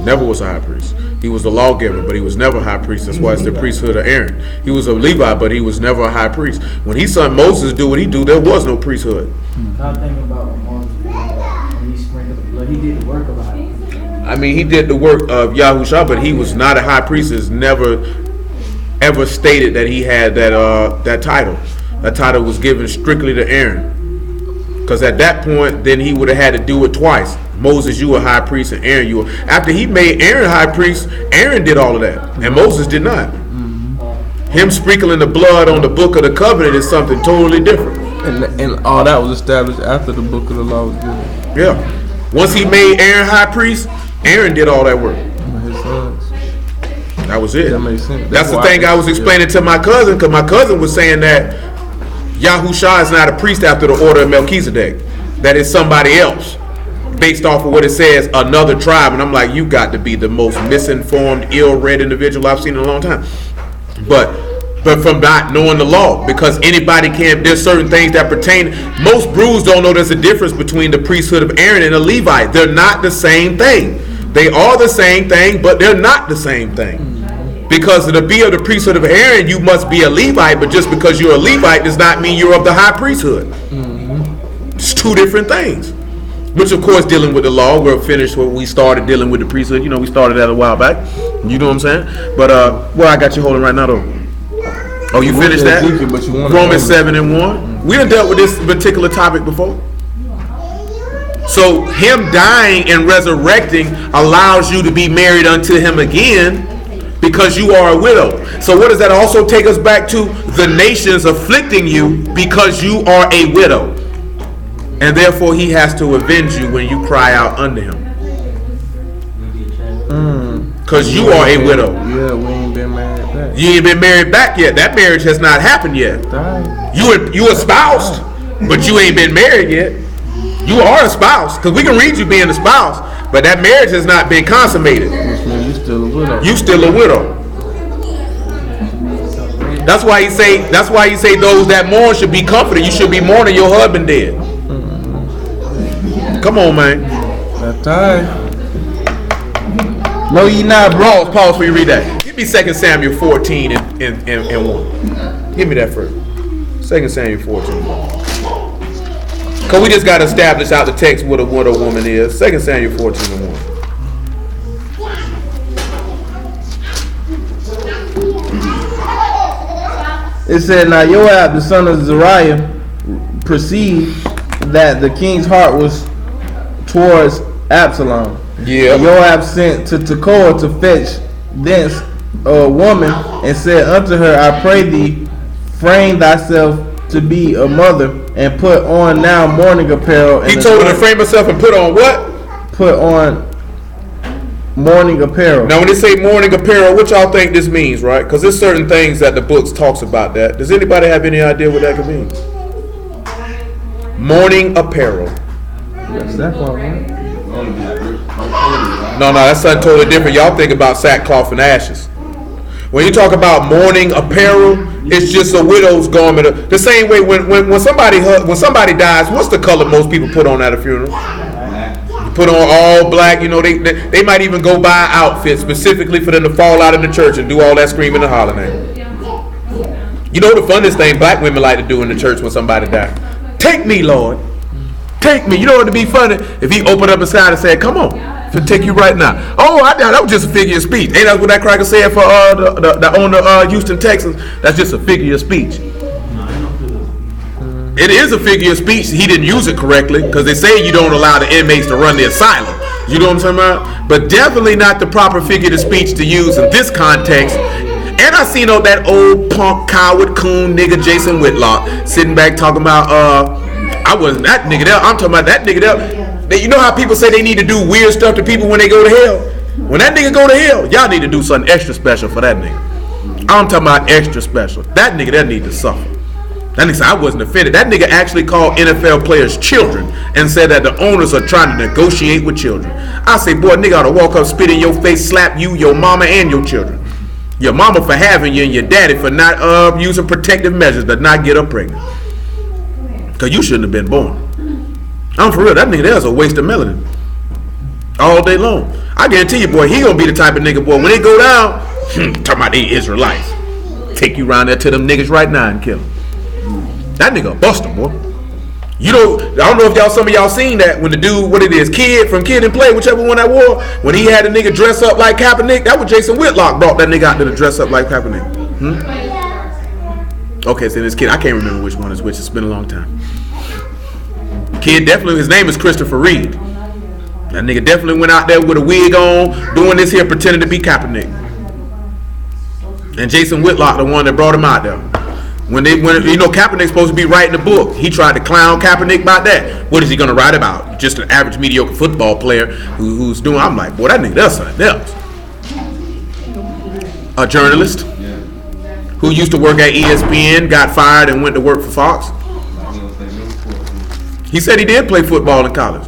Never was a high priest. He was the lawgiver, but he was never a high priest. That's why it's the priesthood of Aaron. He was a Levite, but he was never a high priest. When he saw Moses do what he do, there was no priesthood. I'm thinking about Moses when he sprinkled the blood. He did the work of a high priest. I mean, he did the work of Yahushua, but he was not a high priest. It's never ever stated that he had that title. That title was given strictly to Aaron. Because at that point, then he would have had to do it twice. Moses, you were high priest, and Aaron, you were. After he made Aaron high priest, Aaron did all of that, and Moses did not. Him sprinkling the blood on the book of the covenant is something totally different. And all that was established after the book of the law was given. Yeah. Once he made Aaron high priest, Aaron did all that work. His sons. That was it. That makes sense. That's the thing I was explaining to my cousin, because my cousin was saying that Yahushua is not a priest after the order of Melchizedek. That is somebody else, based off of what it says, another tribe. And I'm like, you got to be the most misinformed, ill-read individual I've seen in a long time. But from not knowing the law, because anybody can, there's certain things that pertain. Most brews don't know there's a difference between the priesthood of Aaron and a Levite. They're not the same thing. They are the same thing, but they're not the same thing. Because to be of the priesthood of Aaron, you must be a Levite, but just because you're a Levite does not mean you're of the high priesthood. It's two different things. Which, of course, dealing with the law, we're finished when we started dealing with the priesthood. You know, we started that a while back. You know what I'm saying? But, well, I got you holding right now, though. Oh, you finished that? Romans 7:1. We done dealt with this particular topic before. So, him dying and resurrecting allows you to be married unto him again, because you are a widow. So what does that also take us back to? The nations afflicting you because you are a widow. And therefore he has to avenge you when you cry out unto him. Because you are a widow. Yeah, we ain't been married back. You ain't been married back yet. That marriage has not happened yet. You espoused, but you ain't been married yet. You are a spouse, because we can read you being a spouse, but that marriage has not been consummated. You still a widow. You still a widow. That's why he say those that mourn should be comforted. You should be mourning your husband dead. Come on, man. That time. No, ye not, bro. Pause before you read that. Give me 2 Samuel 14 and 1. Give me that first. 2 Samuel 14. Because we just got to establish out the text what a widow woman is. 2 Samuel 14 and 1. It said, now Joab, the son of Zeruiah, perceived that the king's heart was towards Absalom. Yeah. And Joab sent to Tekoa to fetch thence a woman and said unto her, I pray thee, frame thyself to be a mother, and put on now mourning apparel. He told her to frame herself and put on what? Put on mourning apparel. Now, when they say mourning apparel, what y'all think this means, right? Because there's certain things that the books talks about that. Does anybody have any idea what that could mean? Mourning apparel. That's that one, right? No, that's something totally different. Y'all think about sackcloth and ashes. When you talk about mourning apparel, it's just a widow's garment. The same way when somebody dies, what's the color most people put on at a funeral? Put on all black. You know, they might even go buy outfits specifically for them to fall out in the church and do all that screaming and hollering. You know the funnest thing black women like to do in the church when somebody dies? Take me, Lord. Take me. You know what would be funny? If he opened up his side and said, come on, to take you right now. Oh, that was just a figure of speech. Ain't that what that cracker said for the owner of Houston, Texas? That's just a figure of speech. It is a figure of speech. He didn't use it correctly because they say you don't allow the inmates to run the asylum. You know what I'm talking about? But definitely not the proper figure of speech to use in this context. And I seen that old punk, coward, coon nigga Jason Whitlock sitting back talking about, I wasn't that nigga there. I'm talking about that nigga there. You know how people say they need to do weird stuff to people when they go to hell? When that nigga go to hell, y'all need to do something extra special for that nigga. I'm talking about extra special. That nigga there need to suffer. That nigga said, I wasn't offended. That nigga actually called NFL players children and said that the owners are trying to negotiate with children. I say, boy, nigga ought to walk up, spit in your face, slap you, your mama, and your children. Your mama for having you and your daddy for not using protective measures to not get her pregnant. Because you shouldn't have been born. I'm for real. That nigga there's a waste of melanin. All day long. I guarantee you, boy, he gonna be the type of nigga, boy, when they go down, talking about they Israelites. Take you around there to them niggas right now and kill them. That nigga a buster, boy. You know, I don't know if some of y'all seen that when the dude, what it is, Kid from Kid and Play, whichever one that was, when he had a nigga dress up like Kaepernick, that was Jason Whitlock brought that nigga out there to dress up like Kaepernick. Okay, so this Kid, I can't remember which one is which. It's been a long time. Kid definitely, his name is Christopher Reed. That nigga definitely went out there with a wig on, doing this here, pretending to be Kaepernick. And Jason Whitlock, the one that brought him out there. When you know Kaepernick's supposed to be writing a book, he tried to clown Kaepernick about that. What is he gonna write about? Just an average mediocre football player who's doing. I'm like, boy, that nigga that's something else. A journalist who used to work at ESPN, got fired and went to work for Fox. He said he did play football in college.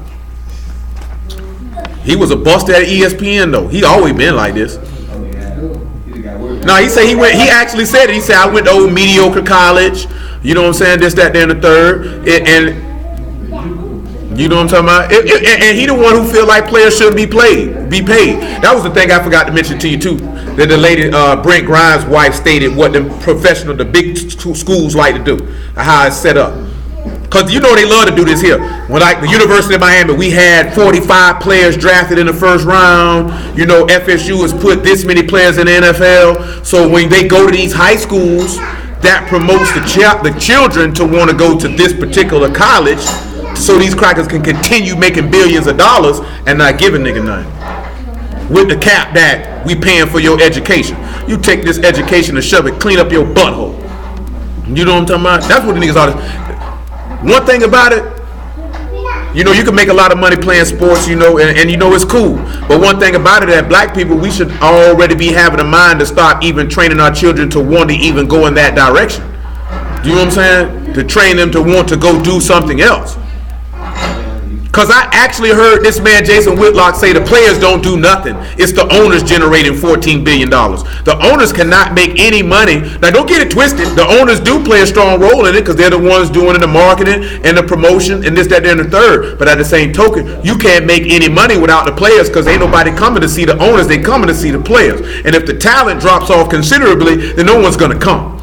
He was a buster at ESPN though. He always been like this. No, he said he actually said it. He said, I went to old mediocre college. You know what I'm saying? This, that, and the third. And you know what I'm talking about? And he the one who feel like players shouldn't be paid. That was the thing I forgot to mention to you too. That the lady, Brent Grimes' wife stated what the big schools like to do. How it's set up. Because you know they love to do this here. When like the University of Miami, we had 45 players drafted in the first round. You know, FSU has put this many players in the NFL. So when they go to these high schools, that promotes the children to want to go to this particular college so these crackers can continue making billions of dollars and not giving nigga nothing. With the cap that we paying for your education. You take this education and shove it, clean up your butthole. You know what I'm talking about? That's what the niggas are. One thing about it, you know, you can make a lot of money playing sports, you know, and you know it's cool. But one thing about it, that black people, we should already be having a mind to start even training our children to want to even go in that direction. You know what I'm saying? To train them to want to go do something else. Because I actually heard this man, Jason Whitlock, say the players don't do nothing. It's the owners generating $14 billion. The owners cannot make any money. Now, don't get it twisted. The owners do play a strong role in it because they're the ones doing the marketing and the promotion and this, that, and the third. But at the same token, you can't make any money without the players because ain't nobody coming to see the owners. They coming to see the players. And if the talent drops off considerably, then no one's going to come.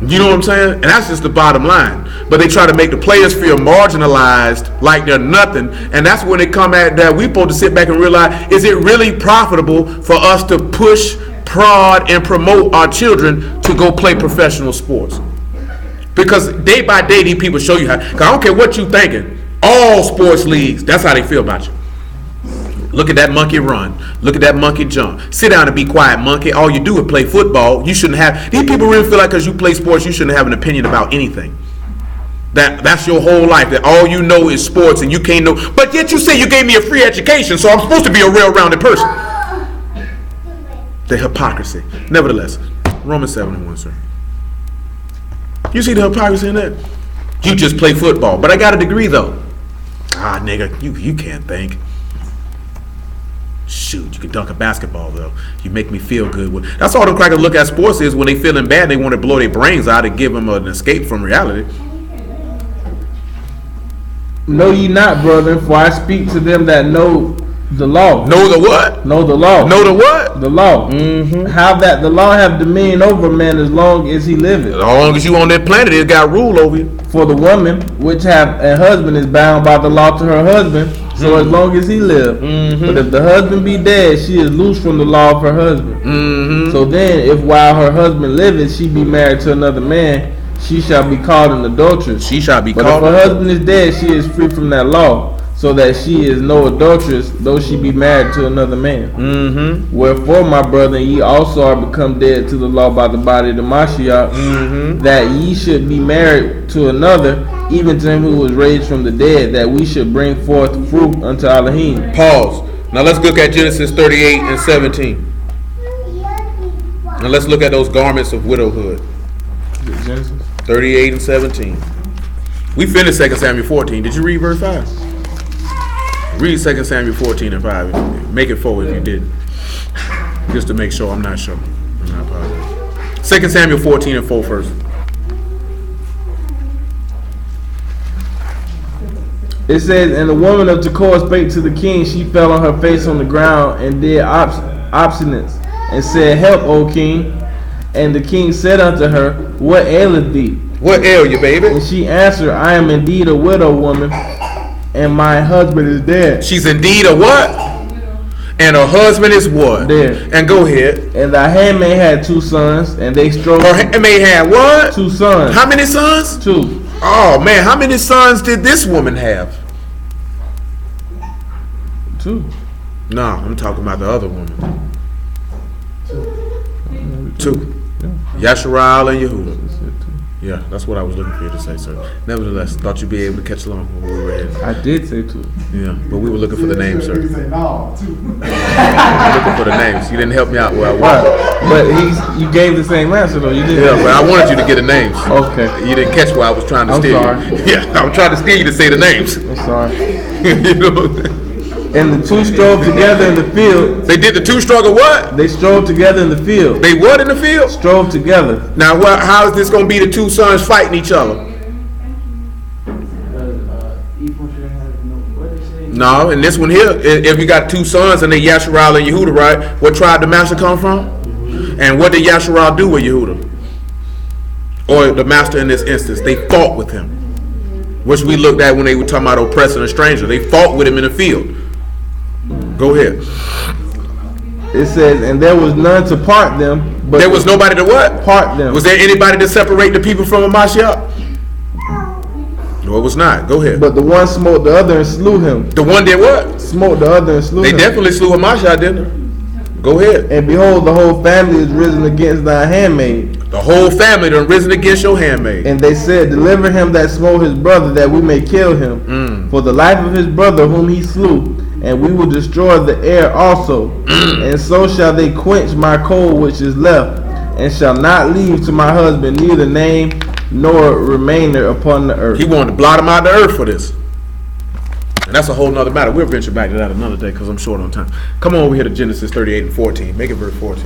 You know what I'm saying? And that's just the bottom line. But they try to make the players feel marginalized, like they're nothing. And that's when they come at that. We're supposed to sit back and realize, is it really profitable for us to push, prod, and promote our children to go play professional sports? Because day by day, these people show you how. Because I don't care what you're thinking. All sports leagues, that's how they feel about you. Look at that monkey run. Look at that monkey jump. Sit down and be quiet, monkey. All you do is play football. You shouldn't have. These people really feel like because you play sports, you shouldn't have an opinion about anything. That's your whole life. That all you know is sports, and you can't know. But yet you say you gave me a free education, so I'm supposed to be a well-rounded person. The hypocrisy. Nevertheless, Romans 7:1, sir. You see the hypocrisy in that? You just play football, but I got a degree though. Ah, nigga, you can't think. Shoot, you can dunk a basketball though. You make me feel good. That's all them crackers look at sports is when they feeling bad, they want to blow their brains out and give them an escape from reality. Know ye not, brethren, for I speak to them that know the law. Know the what? Know the law. Know the what? The law. Mm-hmm. How that the law have dominion over man as long as he liveth. As long as you on that planet, it got rule over you. For the woman which have a husband is bound by the law to her husband, so as long as he live. Mm-hmm. But if the husband be dead, she is loose from the law of her husband. Mm-hmm. So then, if while her husband liveth, she be married to another man, she shall be called an adulteress. She shall be But called. if her husband is dead, she is free from that law, so that she is no adulteress, though she be married to another man. Mm-hmm. Wherefore, my brethren, ye also are become dead to the law by the body of the Mashiach, that ye should be married to another, even to him who was raised from the dead, that we should bring forth fruit unto Elohim. Pause. Now let's look at Genesis 38 and 17. Now let's look at those garments of widowhood. Genesis 38 and 17. We finished 2 Samuel 14. Did you read verse 5? Read 2 Samuel 14 and 5. Make it 4 if you didn't. Just to make sure. I'm not sure. I'm not positive. 2 Samuel 14 and 4 first. It says, and the woman of Tekoa spake to the king. She fell on her face on the ground and did obstinance, and said, Help, O king. And the king said unto her, What aileth thee? What ail you, baby? And she answered, I am indeed a widow woman, and my husband is dead. She's indeed a what? And her husband is what? Dead. And go ahead. And thy handmaid had 2 sons, and they strove. Her handmaid had what? 2 sons. How many sons? 2. Oh man, how many sons did this woman have? 2. No, I'm talking about the other woman. 2. Yasharal and Yehuda. Yeah, that's what I was looking for you to say, sir. Nevertheless, thought you'd be able to catch along when we were here. I did say 2. Yeah, but we were looking for the names, sir. You say no, too. Looking for the names. You didn't help me out where I wanted. But you gave the same answer though. You didn't. Yeah, but I wanted you to get the names. Okay. You didn't catch where I was trying to I'm steer sorry. you. Yeah, I'm trying to steer you to say the names. I'm sorry. You know? And the 2 strove together in the field. They did the 2 struggle what? They strove together in the field. They what in the field? Strove together. Now, how is this going to be the 2 sons fighting each other? No, and this one here, if you got 2 sons and they Yasharal and Yehuda, right? What tribe did master come from? And what did Yasharal do with Yehuda? Or the master in this instance, they fought with him. Which we looked at when they were talking about oppressing a stranger. They fought with him in the field. Go ahead. It says, and there was none to part them. But There was nobody to what? part them. Was there anybody to separate the people from a Mashiach? No, it was not. Go ahead. But the one smote the other and slew him. The one did what? Smote the other and slew They him. definitely slew a Mashiach, didn't they? Go ahead. And behold, the whole family is risen against thy handmaid. The whole family done risen against your handmaid. And they said, Deliver him that smote his brother, that we may kill him. For the life of his brother whom he slew, and we will destroy the heir also. And so shall they quench my coal which is left, and shall not leave to my husband neither name nor remainder upon the earth. He wanted to blot him out of the earth for this. And that's a whole nother matter. We'll venture back to that another day because I'm short on time. Come on over here to Genesis 38 and 14. Make it verse 14.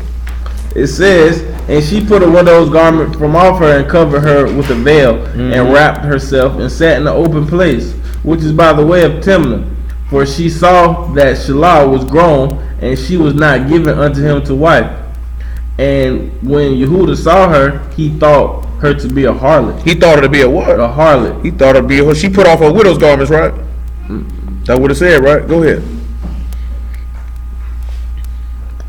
It says, and she put a widow's garment from off her and covered her with a veil, and wrapped herself and sat in the open place, which is by the way of Timnah. For she saw that Shelah was grown, and she was not given unto him to wife. And when Yehuda saw her, he thought her to be a harlot. He thought her to be a what? A harlot. He thought her to be a... She put off her widow's garments, right? That would have said, right? Go ahead.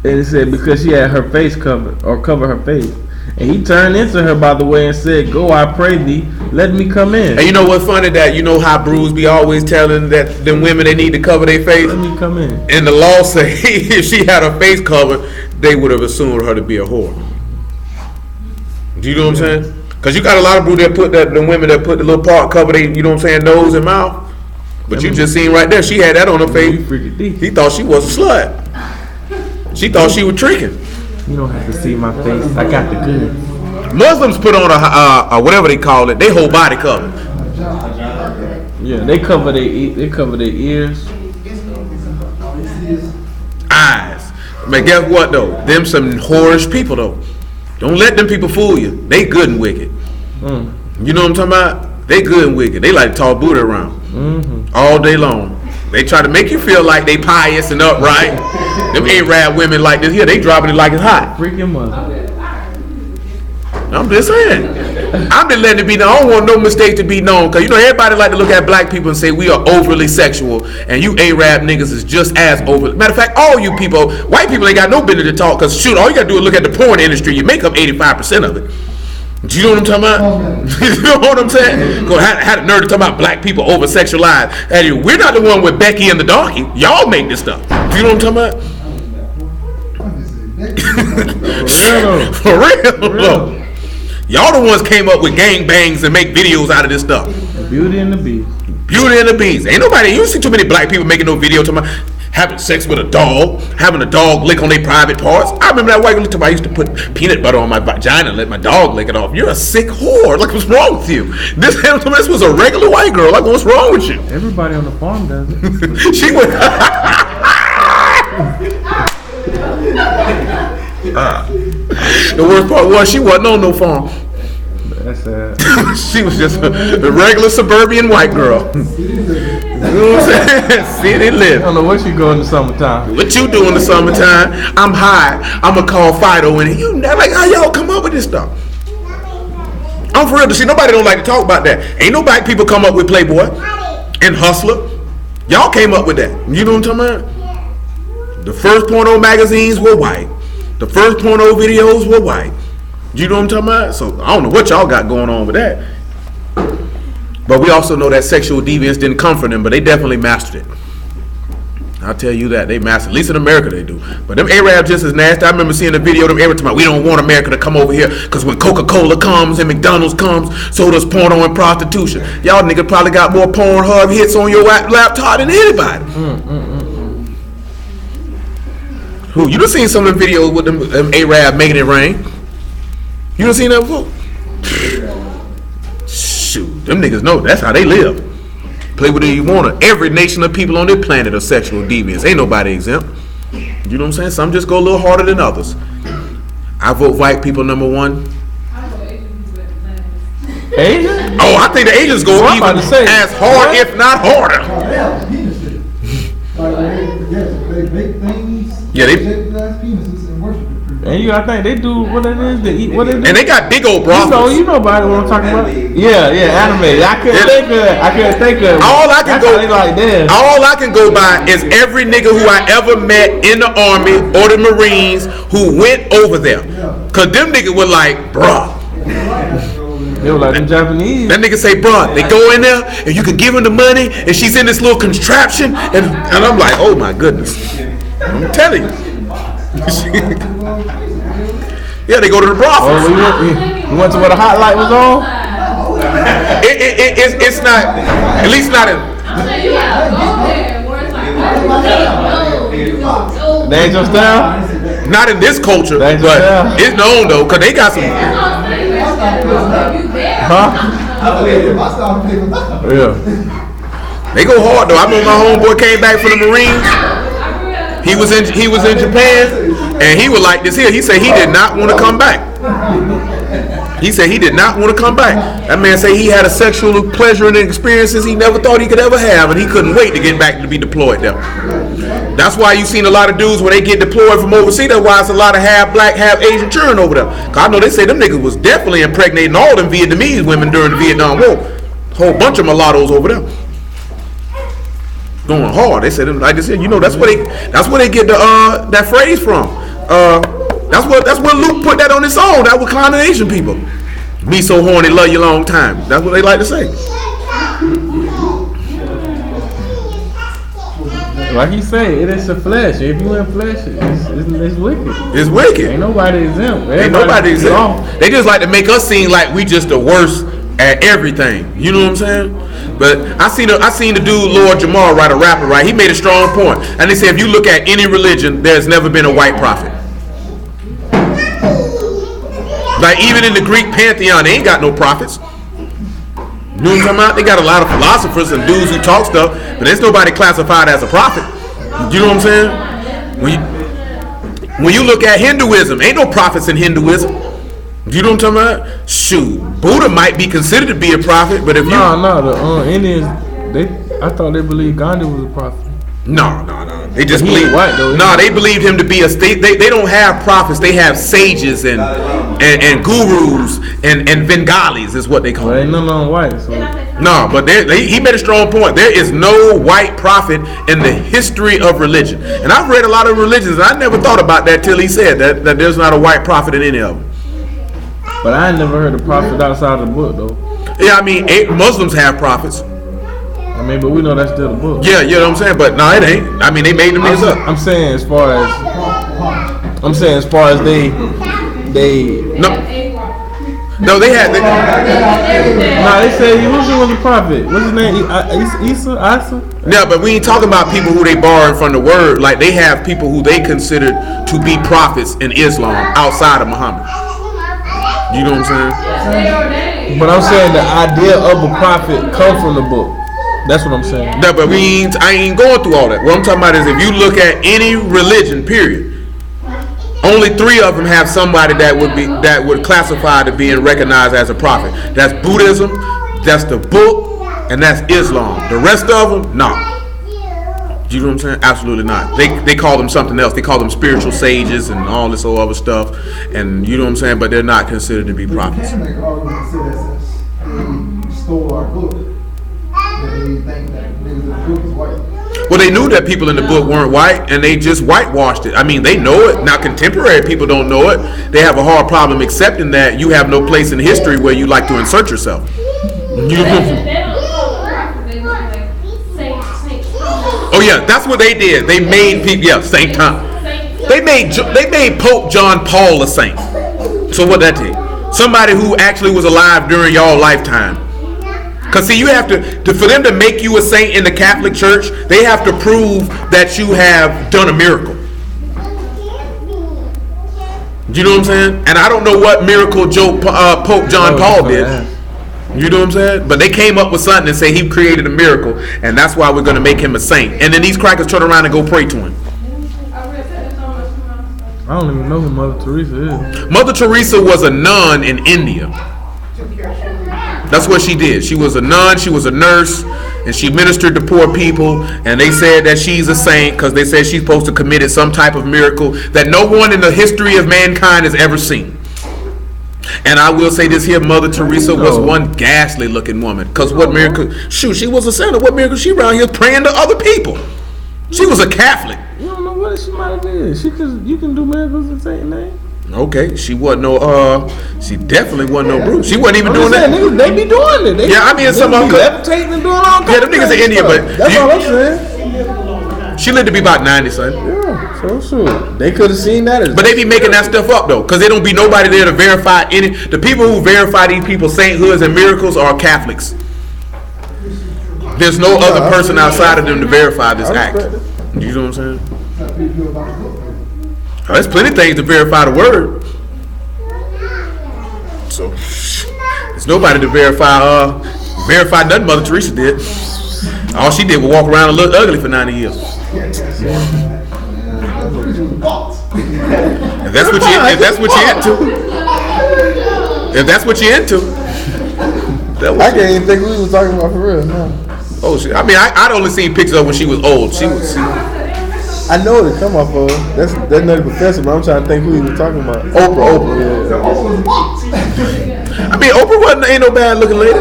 And it said because she had her face covered, or cover her face. And he turned into her, by the way, and said, "Go, I pray thee, let me come in." And you know what's funny? That you know how Bruce be always telling that them women they need to cover their face. Let me come in. And the law say if she had her face covered, they would have assumed her to be a whore. Do you know what I'm saying? Because you got a lot of Bruce that put the women that put the little part cover they, you know what I'm saying, nose and mouth. But you just seen right there, she had that on her face. He thought she was a slut. She thought she was tricking. You don't have to see my face. I got the goods. Muslims put on a whatever they call it, they whole body cover. Yeah, they cover their ears, eyes. But guess what though? Them some whorish people though. Don't let them people fool you. They good and wicked. You know what I'm talking about? They good and wicked. They like to talk Buddha around all day long. They try to make you feel like they pious and upright. Them Arab women like this here, they dropping it like it's hot. Freaking Muslim. I'm just saying. I've been letting it be known. I don't want no mistake to be known. Because, you know, everybody like to look at black people and say we are overly sexual. And you Arab niggas is just as overly. Matter of fact, all you people, white people ain't got no business to talk. Because, shoot, all you got to do is look at the porn industry. You make up 85% of it. Do you know what I'm talking about? You know what I'm saying? Go had a nerd to talk about black people over sexualized. And we're not the one with Becky and the darky. Y'all make this stuff. Do you know what I'm talking about? For real. Y'all the ones came up with gang bangs and make videos out of this stuff. Beauty and the Beast. Beauty and the Beast. Ain't nobody, you see too many black people making no video talking about having sex with a dog, having a dog lick on their private parts. I remember that white girl talking about I used to put peanut butter on my vagina and let my dog lick it off. You're a sick whore. Like, what's wrong with you? This was a regular white girl. Like, what's wrong with you? Everybody on the farm does it. She went. The worst part was she wasn't on no farm. That's sad. She was just a regular suburban white girl. You know what I'm saying? City I living. don't know what you go in the summertime. What you do in the summertime? I'm high. I'm gonna call Fido and you like how y'all come up with this stuff? I'm for real. See, nobody don't like to talk about that. Ain't no black people come up with Playboy and Hustler. Y'all came up with that. You know what I'm talking about? The first porno magazines were white. The first porno videos were white. You know what I'm talking about? So I don't know what y'all got going on with that. But we also know that sexual deviance didn't come from them, but they definitely mastered it. I'll tell you that. They mastered it. At least in America they do. But them Arabs just as nasty. I remember seeing a video of them Arabs talking about we don't want America to come over here because when Coca-Cola comes and McDonald's comes, so does porno and prostitution. Y'all niggas probably got more Pornhub hits on your laptop than anybody. Who? You done seen some of the videos with them Arab making it rain? You done seen that before? Shoot, them niggas know that's how they live. Play with it you want to. Every nation of people on this planet are sexual deviants. Ain't nobody exempt. You know what I'm saying? Some just go a little harder than others. I vote white people number one. Asian? Oh, I think the Asians go even as hard, if not harder. They make things. Yeah, they. Penises and worship it. And I think they do what it is. They eat what it is. And they got big old brothels. You know about what I'm talking about? Yeah, animated. I couldn't think of. All I can go like this. All I can go by is every nigga who I ever met in the Army or the Marines who went over there. Cause them niggas were like, bruh. They were like them Japanese. That nigga say, bruh, they go in there and you can give them the money and she's in this little contraption and I'm like, oh my goodness. I'm telling you. Yeah, they go to the brothel. Oh, we went to where the hot light was on? It's not, at least not in. They ain't your style? Not in this culture, but it's known though, because they got some. Huh? Yeah. They go hard though. I remember my homeboy came back from the Marines. He was in Japan, and he was like this here. He said he did not want to come back. He said he did not want to come back. That man said he had a sexual pleasure and experiences he never thought he could ever have, and he couldn't wait to get back to be deployed there. That's why you seen a lot of dudes when they get deployed from overseas. That's why it's a lot of half black, half Asian children over there. Cause I know they say them niggas was definitely impregnating all them Vietnamese women during the Vietnam War. Whole bunch of mulattoes over there. Going hard. They said, like they said, you know, that's where they get the that phrase from. That's what Luke put that on his song. That was condemnation people. Me so horny, love you long time. That's what they like to say. Like he say, it is the flesh. If you in flesh, it's wicked. It's wicked. Ain't nobody exempt. Ain't nobody exempt. They just like to make us seem like we just the worst at everything. You know what I'm saying? But I seen the dude Lord Jamal write a rapper, right? He made a strong point. And they say if you look at any religion, there's never been a white prophet. Like even in the Greek pantheon, they ain't got no prophets. You know what I'm talking about? They got a lot of philosophers and dudes who talk stuff, but there's nobody classified as a prophet. You know what I'm saying? When you look at Hinduism, ain't no prophets in Hinduism. You know what I'm talking about? Shoot, Buddha might be considered to be a prophet, but if the Indians, I thought they believed Gandhi was a prophet. No. They just believe white though. No, they believed him to be a state. They don't have prophets. They have sages and gurus and Bengalis is what they call. Well, ain't none on white. So. No, but he made a strong point. There is no white prophet in the history of religion. And I've read a lot of religions, and I never thought about that till he said that there's not a white prophet in any of them. But I ain't never heard a prophet outside of the book though. Yeah, I mean, Muslims have prophets. I mean, but we know that's still the book. Yeah, you know what I'm saying? But no, it ain't. I mean, they made them up. I'm saying as far as they No, they had. They said he was a prophet. What's his name? Isa. Yeah, but we ain't talking about people who they borrowed from the word. Like they have people who they considered to be prophets in Islam outside of Muhammad. You know what I'm saying? But I'm saying the idea of a prophet come from the book. That's what I'm saying. No, but I ain't going through all that. What I'm talking about is if you look at any religion, period, only 3 of them have somebody that would classify to being recognized as a prophet. That's Buddhism, that's the book, and that's Islam. The rest of them, no. You know what I'm saying? Absolutely not. They call them something else. They call them spiritual sages and all this whole other stuff. And you know what I'm saying? But they're not considered to be prophets. They can make argument and say that they stole our book. They think that the book is white. Well, they knew that people in the book weren't white, and they just whitewashed it. I mean, they know it. Now, contemporary people don't know it. They have a hard problem accepting that you have no place in history where you like to insert yourself. Oh yeah, that's what they did. They made people. Yeah, Saint Thomas. They made Pope John Paul a saint. So what that take? Somebody who actually was alive during y'all lifetime. Cause see, you have to for them to make you a saint in the Catholic Church, they have to prove that you have done a miracle. You know what I'm saying? And I don't know what miracle Pope John Paul did. You know what I'm saying? But they came up with something and say he created a miracle, and that's why we're going to make him a saint. And then these crackers turn around and go pray to him. I don't even know who Mother Teresa is. Mother Teresa was a nun in India. That's what she did. She was a nun, she was a nurse, and she ministered to poor people. And they said that she's a saint because they said she's supposed to have committed some type of miracle that no one in the history of mankind has ever seen. And I will say this here, Mother Teresa was one ghastly looking woman. Because what miracle? Shoot, she was a sinner. What miracle she around here praying to other people? She was a Catholic. You don't know what she might have did. You can do miracles in Satan's name. Okay, she wasn't she definitely wasn't no Bruce. She wasn't even doing that. Niggas, they be doing it. I mean, some of them levitating and doing all kinds them niggas in India, but that's all I'm saying. She lived to be about 90 something. Yeah, so sure. They could have seen that. But they be making that stuff up though, because there don't be nobody there to verify any. The people who verify these people's sainthoods and miracles are Catholics. There's no other person outside of them to verify this act. You know what I'm saying? There's plenty of things to verify the word. So there's nobody to verify nothing Mother Teresa did. All she did was walk around and look ugly for 90 years. If that's what you're into. I can't even think we was talking about for real. No. Oh shit! I mean, I'd only seen pictures of when she was old. She was. I know what it come off of. That's nothing professor, but I'm trying to think who he was talking about. Oprah. Yeah. I mean, Oprah ain't no bad looking lady.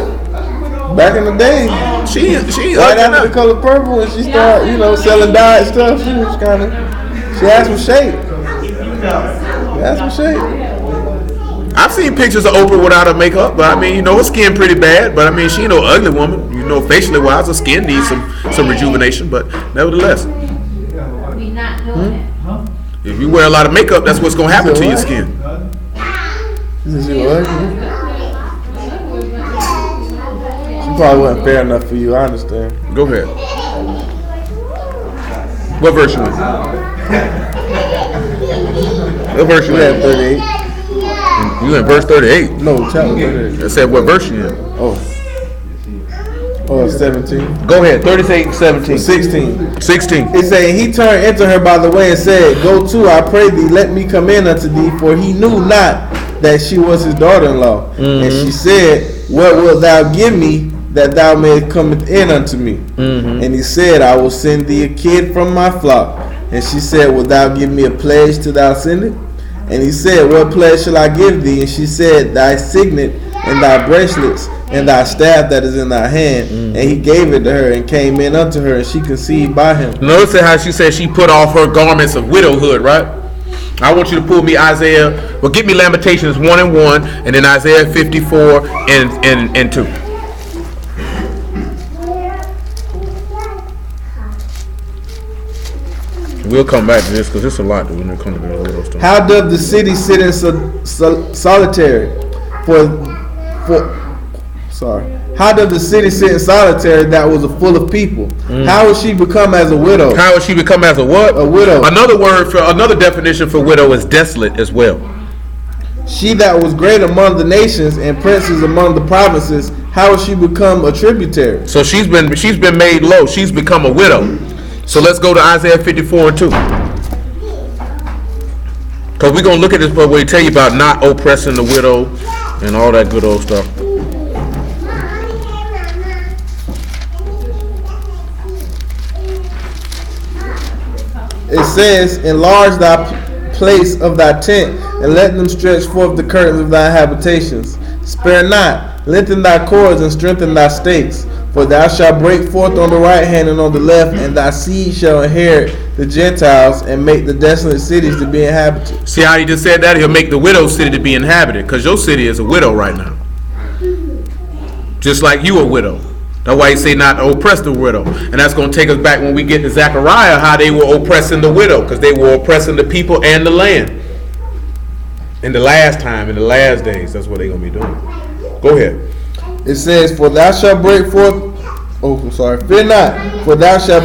Back in the day, she right after The Color Purple, when she started, selling dyed stuff, she had some shape. That's some shade. I've seen pictures of Oprah without her makeup, but I mean, you know, her skin pretty bad. But I mean, she ain't no ugly woman. You know, facially wise, her skin needs some rejuvenation. But nevertheless, We not doing it. if you wear a lot of makeup, that's what's gonna happen to your skin. This is you ugly. She probably wasn't fair enough for you. I understand. Go ahead. What verse you in? What verse you You had in? 38. You in verse 38. No, chapter 38. I said what verse you in? Oh, 17. Go ahead. 38 and 17. 16. 16. It saying he turned into her by the way and said, "Go to, I pray thee, let me come in unto thee," for he knew not that she was his daughter-in-law. And she said, "What wilt thou give me that thou mayest come in unto me?" And he said, "I will send thee a kid from my flock." And she said, "Wilt thou give me a pledge till thou send it?" And he said, "What pledge shall I give thee?" And she said, "Thy signet and thy bracelets and thy staff that is in thy hand." And he gave it to her and came in unto her, and she conceived by him. Notice how she said she put off her garments of widowhood, right? I want you to pull me Isaiah. Well, get me Lamentations 1:1, and then Isaiah 54 and 2. We'll come back to this because it's a lot when it comes to the widow stuff. How doth the city sit in solitary? How doth the city sit in solitary that was full of people? How will she become as a widow? How will she become as a what? A widow. Another definition for widow is desolate as well. She that was great among the nations and princes among the provinces, how will she become a tributary? So she's been made low. She's become a widow. So let's go to Isaiah 54 and 2. Because we're going to look at this part where he tell you about not oppressing the widow and all that good old stuff. It says, "Enlarge thy place of thy tent, and let them stretch forth the curtains of thy habitations. Spare not, lengthen thy cords, and strengthen thy stakes. For thou shalt break forth on the right hand and on the left, and thy seed shall inherit the Gentiles, and make the desolate cities to be inhabited." See how he just said that? He'll make the widow city to be inhabited. Because your city is a widow right now. Just like you a widow. That's why he say not to oppress the widow. And that's going to take us back when we get to Zechariah, how they were oppressing the widow. Because they were oppressing the people and the land. In the last time, in the last days, that's what they're going to be doing. Go ahead. It says, "For thou shalt break forth." Fear not, for thou shalt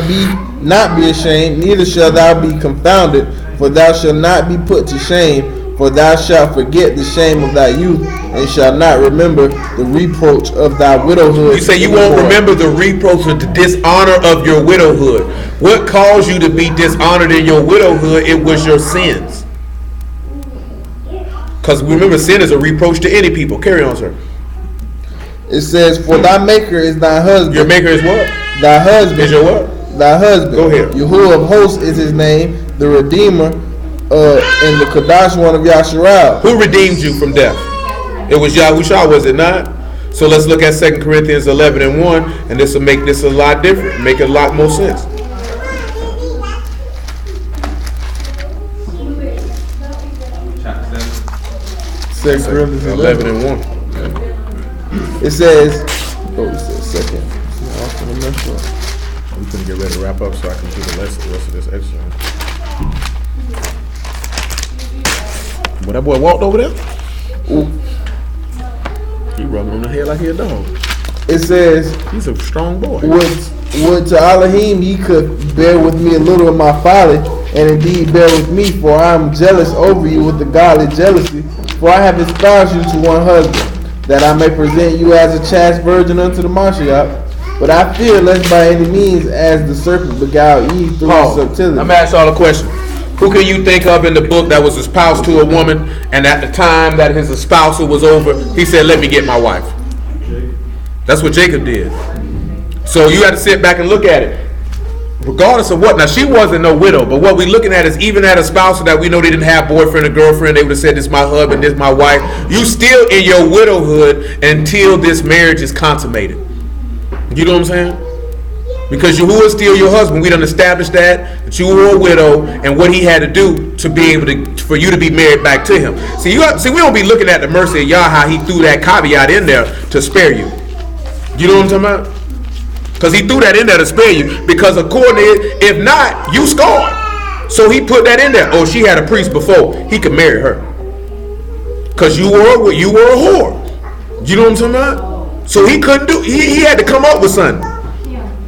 not be ashamed, neither shalt thou be confounded, for thou shalt not be put to shame. For thou shalt forget the shame of thy youth, and shalt not remember the reproach of thy widowhood. You say you won't remember the reproach or the dishonor of your widowhood. What caused you to be dishonored in your widowhood? It was your sins. Because remember, sin is a reproach to any people. Carry on, sir. It says, "For thy maker is thy husband." Your maker is what? Thy husband. Is your what? Thy husband. Go ahead. Yahuwah of hosts is his name, the Redeemer, and the Kadash one of Yasharal. Who redeemed you from death? It was Yahushua, was it not? So let's look at 2 Corinthians 11:1, and this will make this a lot different, make a lot more sense. 2 Corinthians 11:1. It says, second. I'm going to get ready to wrap up so I can do the rest of this exercise. When that boy walked over there, he rubbing on the head like he a dog. It says, he's a strong boy. Would to Elohim ye could bear with me a little of my folly, and indeed bear with me, for I am jealous over you with the godly jealousy. For I have espoused you to one husband, that I may present you as a chaste virgin unto the Mashiach. But I fear lest by any means, as the serpent beguiled Eve through his subtlety. I'm asking y'all a question. Who can you think of in the book that was espoused to a woman, and at the time that his espousal was over, he said, "Let me get my wife"? That's what Jacob did. So you have to sit back and look at it. Regardless of what, now she wasn't no widow, but what we're looking at is even at a spousal that we know they didn't have boyfriend or girlfriend, they would have said, "This is my husband, this is my wife." You still in your widowhood until this marriage is consummated. You know what I'm saying? Because Yahuwah is still your husband. We done established that you were a widow and what he had to do to be able to, for you to be married back to him. See, we don't be looking at the mercy of Yah, how he threw that caveat in there to spare you. You know what I'm talking about? Because he threw that in there to spare you. Because according to it, if not, you scarred. So he put that in there. Oh, she had a priest before. He could marry her. Because you were a whore. You know what I'm talking about? So he couldn't do, he had to come up with something.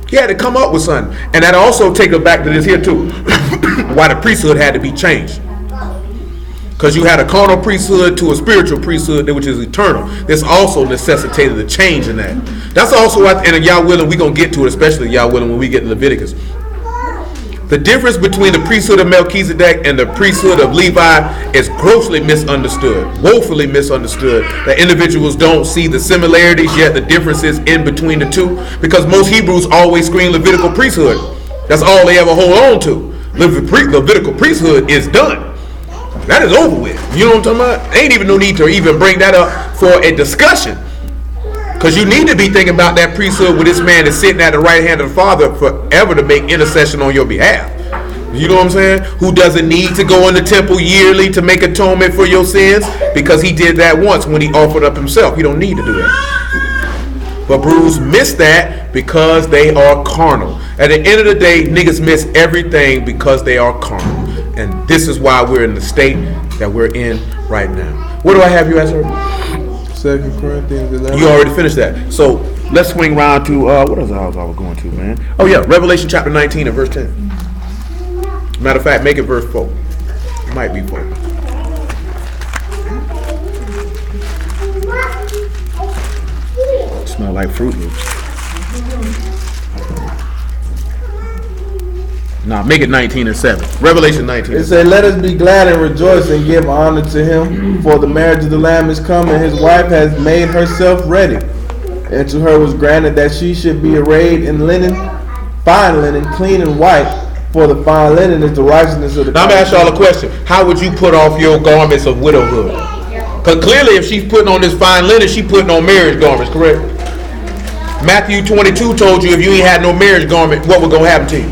He had to come up with something. And that also take us back to this here too. Why the priesthood had to be changed. Because you had a carnal priesthood to a spiritual priesthood, which is eternal. This also necessitated a change in that. That's also, and Yah willing, we're going to get to it, especially Yah willing when we get to Leviticus. The difference between the priesthood of Melchizedek and the priesthood of Levi is grossly misunderstood, woefully misunderstood. That individuals don't see the similarities, yet the differences in between the two. Because most Hebrews always scream Levitical priesthood. That's all they ever hold on to. Levitical priesthood is done. That is over with. You know what I'm talking about? Ain't even no need to even bring that up for a discussion. Because you need to be thinking about that priesthood with this man that's sitting at the right hand of the Father forever to make intercession on your behalf. You know what I'm saying? Who doesn't need to go in the temple yearly to make atonement for your sins because he did that once when he offered up himself. He don't need to do that. But Brews miss that because they are carnal. At the end of the day, niggas miss everything because they are carnal. And this is why we're in the state that we're in right now. What do I have you as, sir? 2 Corinthians 11. You already finished that. So let's swing around to what else I was going to, man? Oh yeah, Revelation chapter 19 and verse 10. Matter of fact, make it verse 4. It might be 4. Smell like Fruit Loops. Nah, make it 19 and 7. Revelation 19. It said, "Let us be glad and rejoice and give honor to him, for the marriage of the Lamb is come, and his wife has made herself ready. And to her was granted that she should be arrayed in linen, fine linen, clean and white, for the fine linen is the righteousness of the." Now I'm gonna ask y'all a question. How would you put off your garments of widowhood? Because clearly if she's putting on this fine linen, she's putting on marriage garments, correct? Matthew 22 told you if you ain't had no marriage garment, what was going to happen to you?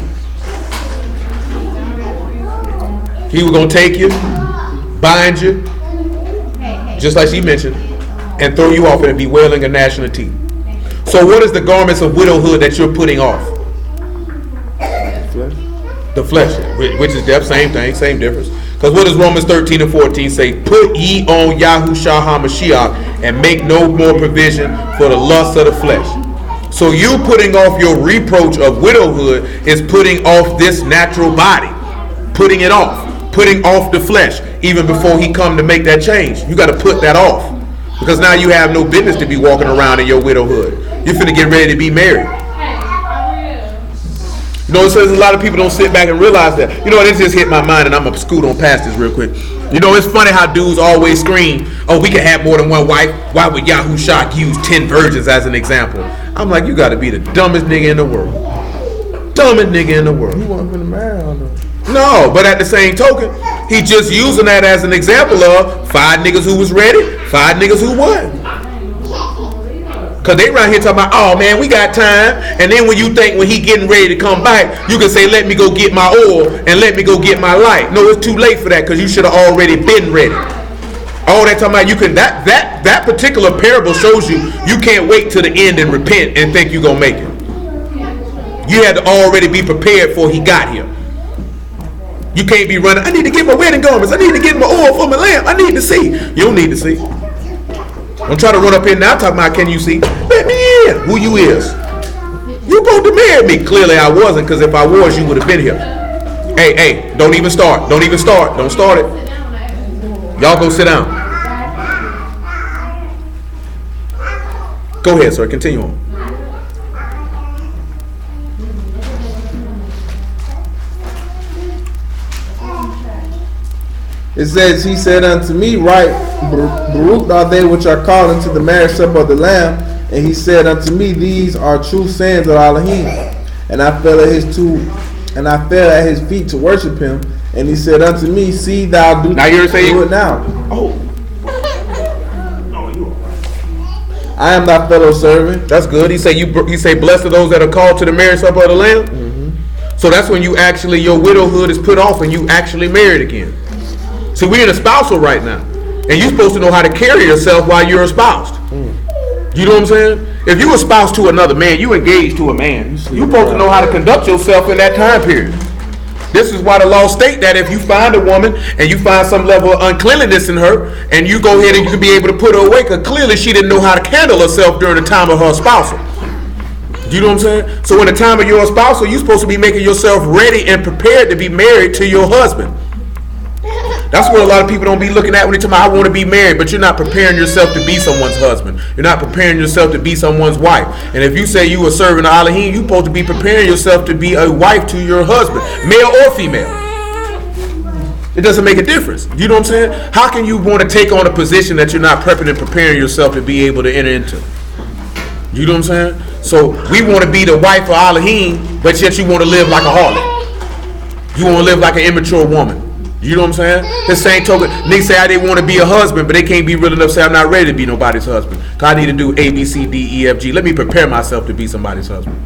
He was going to take you, bind you, just like she mentioned, and throw you off and be wailing and gnashing of teeth. So what is the garments of widowhood that you're putting off? The flesh, which is death, same thing, same difference. Because what does Romans 13 and 14 say? Put ye on Yahushua HaMashiach and make no more provision for the lust of the flesh. So you putting off your reproach of widowhood is putting off this natural body. Putting it off. Putting off the flesh. Even before he come to make that change. You got to put that off. Because now you have no business to be walking around in your widowhood. You're finna get ready to be married. You know, it says a lot of people don't sit back and realize that. You know, this just hit my mind, and I'm going to scoot on past this real quick. You know, it's funny how dudes always scream, oh, we can have more than one wife. Why would Yahushua use 10 virgins as an example? I'm like, you got to be the dumbest nigga in the world. Dumbest nigga in the world. He wasn't going to marry on them. No, but at the same token, he just using that as an example of 5 niggas who was ready, 5 niggas who wasn't. Because they around here talking about, oh man, we got time. And then when you think when he getting ready to come back, you can say, let me go get my oil and let me go get my light. No, it's too late for that because you should have already been ready. All that talking about, you can that particular parable shows you can't wait till the end and repent and think you're going to make it. You had to already be prepared for he got here. You can't be running, I need to get my wedding garments. I need to get my oil for my lamp. I need to see. You don't need to see. Don't try to run up here now talking about can you see? Let me in. Who you is? You supposed to marry me. Clearly I wasn't, because if I was, you would have been here. Hey, don't even start. Don't even start. Don't start it. Y'all go sit down. Go ahead, sir. Continue on. It says, he said unto me, right, Baruch are they which are called into the marriage supper of the Lamb. And he said unto me, these are true sayings of Elohim. And I fell at his feet to worship him. And he said unto me, see thou do, now you're saying, do it now. Oh. I am thy fellow servant. That's good. He say blessed are those that are called to the marriage supper of the Lamb. So that's when you actually, your widowhood is put off and you actually married again. See, we're in a spousal right now. And you're supposed to know how to carry yourself while you're espoused. You know what I'm saying? If you espoused to another man, you engaged to a man. You're supposed to know how to conduct yourself in that time period. This is why the law state that if you find a woman and you find some level of uncleanliness in her, and you go ahead and you can be able to put her away, because clearly she didn't know how to handle herself during the time of her spousal. You know what I'm saying? So in the time of your spousal, you're supposed to be making yourself ready and prepared to be married to your husband. That's what a lot of people don't be looking at when they tell me, I want to be married, but you're not preparing yourself to be someone's husband. You're not preparing yourself to be someone's wife. And if you say you are serving the Elohim, you're supposed to be preparing yourself to be a wife to your husband, male or female. It doesn't make a difference. You know what I'm saying? How can you want to take on a position that you're not prepping and preparing yourself to be able to enter into? You know what I'm saying? So we want to be the wife of Elohim, but yet you want to live like a harlot. You want to live like an immature woman. You know what I'm saying? The same token, they say they want to be a husband, but they can't be real enough to say I'm not ready to be nobody's husband. Cause I need to do A, B, C, D, E, F, G. Let me prepare myself to be somebody's husband.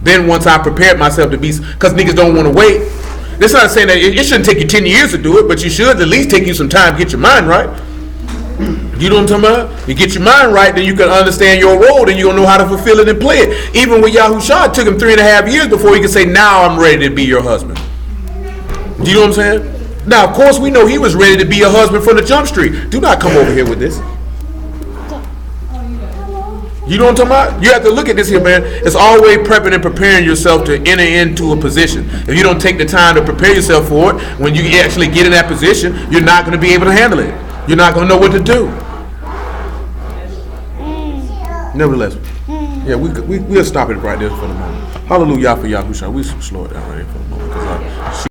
Then once I prepared myself to be, because niggas don't want to wait. This is not saying that it shouldn't take you 10 years to do it, but you should at least take you some time to get your mind right. You know what I'm talking about? You get your mind right, then you can understand your role, then you'll know how to fulfill it and play it. Even with Yahushua, it took him 3.5 years before he could say, now I'm ready to be your husband. You know what I'm saying? Now, of course, we know he was ready to be a husband from the jump street. Do not come over here with this. You know what I'm talking about? You have to look at this here, man. It's always prepping and preparing yourself to enter into a position. If you don't take the time to prepare yourself for it, when you actually get in that position, you're not going to be able to handle it. You're not going to know what to do. Nevertheless, yeah, we'll stop it right there for the moment. Hallelujah for Yahushua. We slow it down right here for the moment.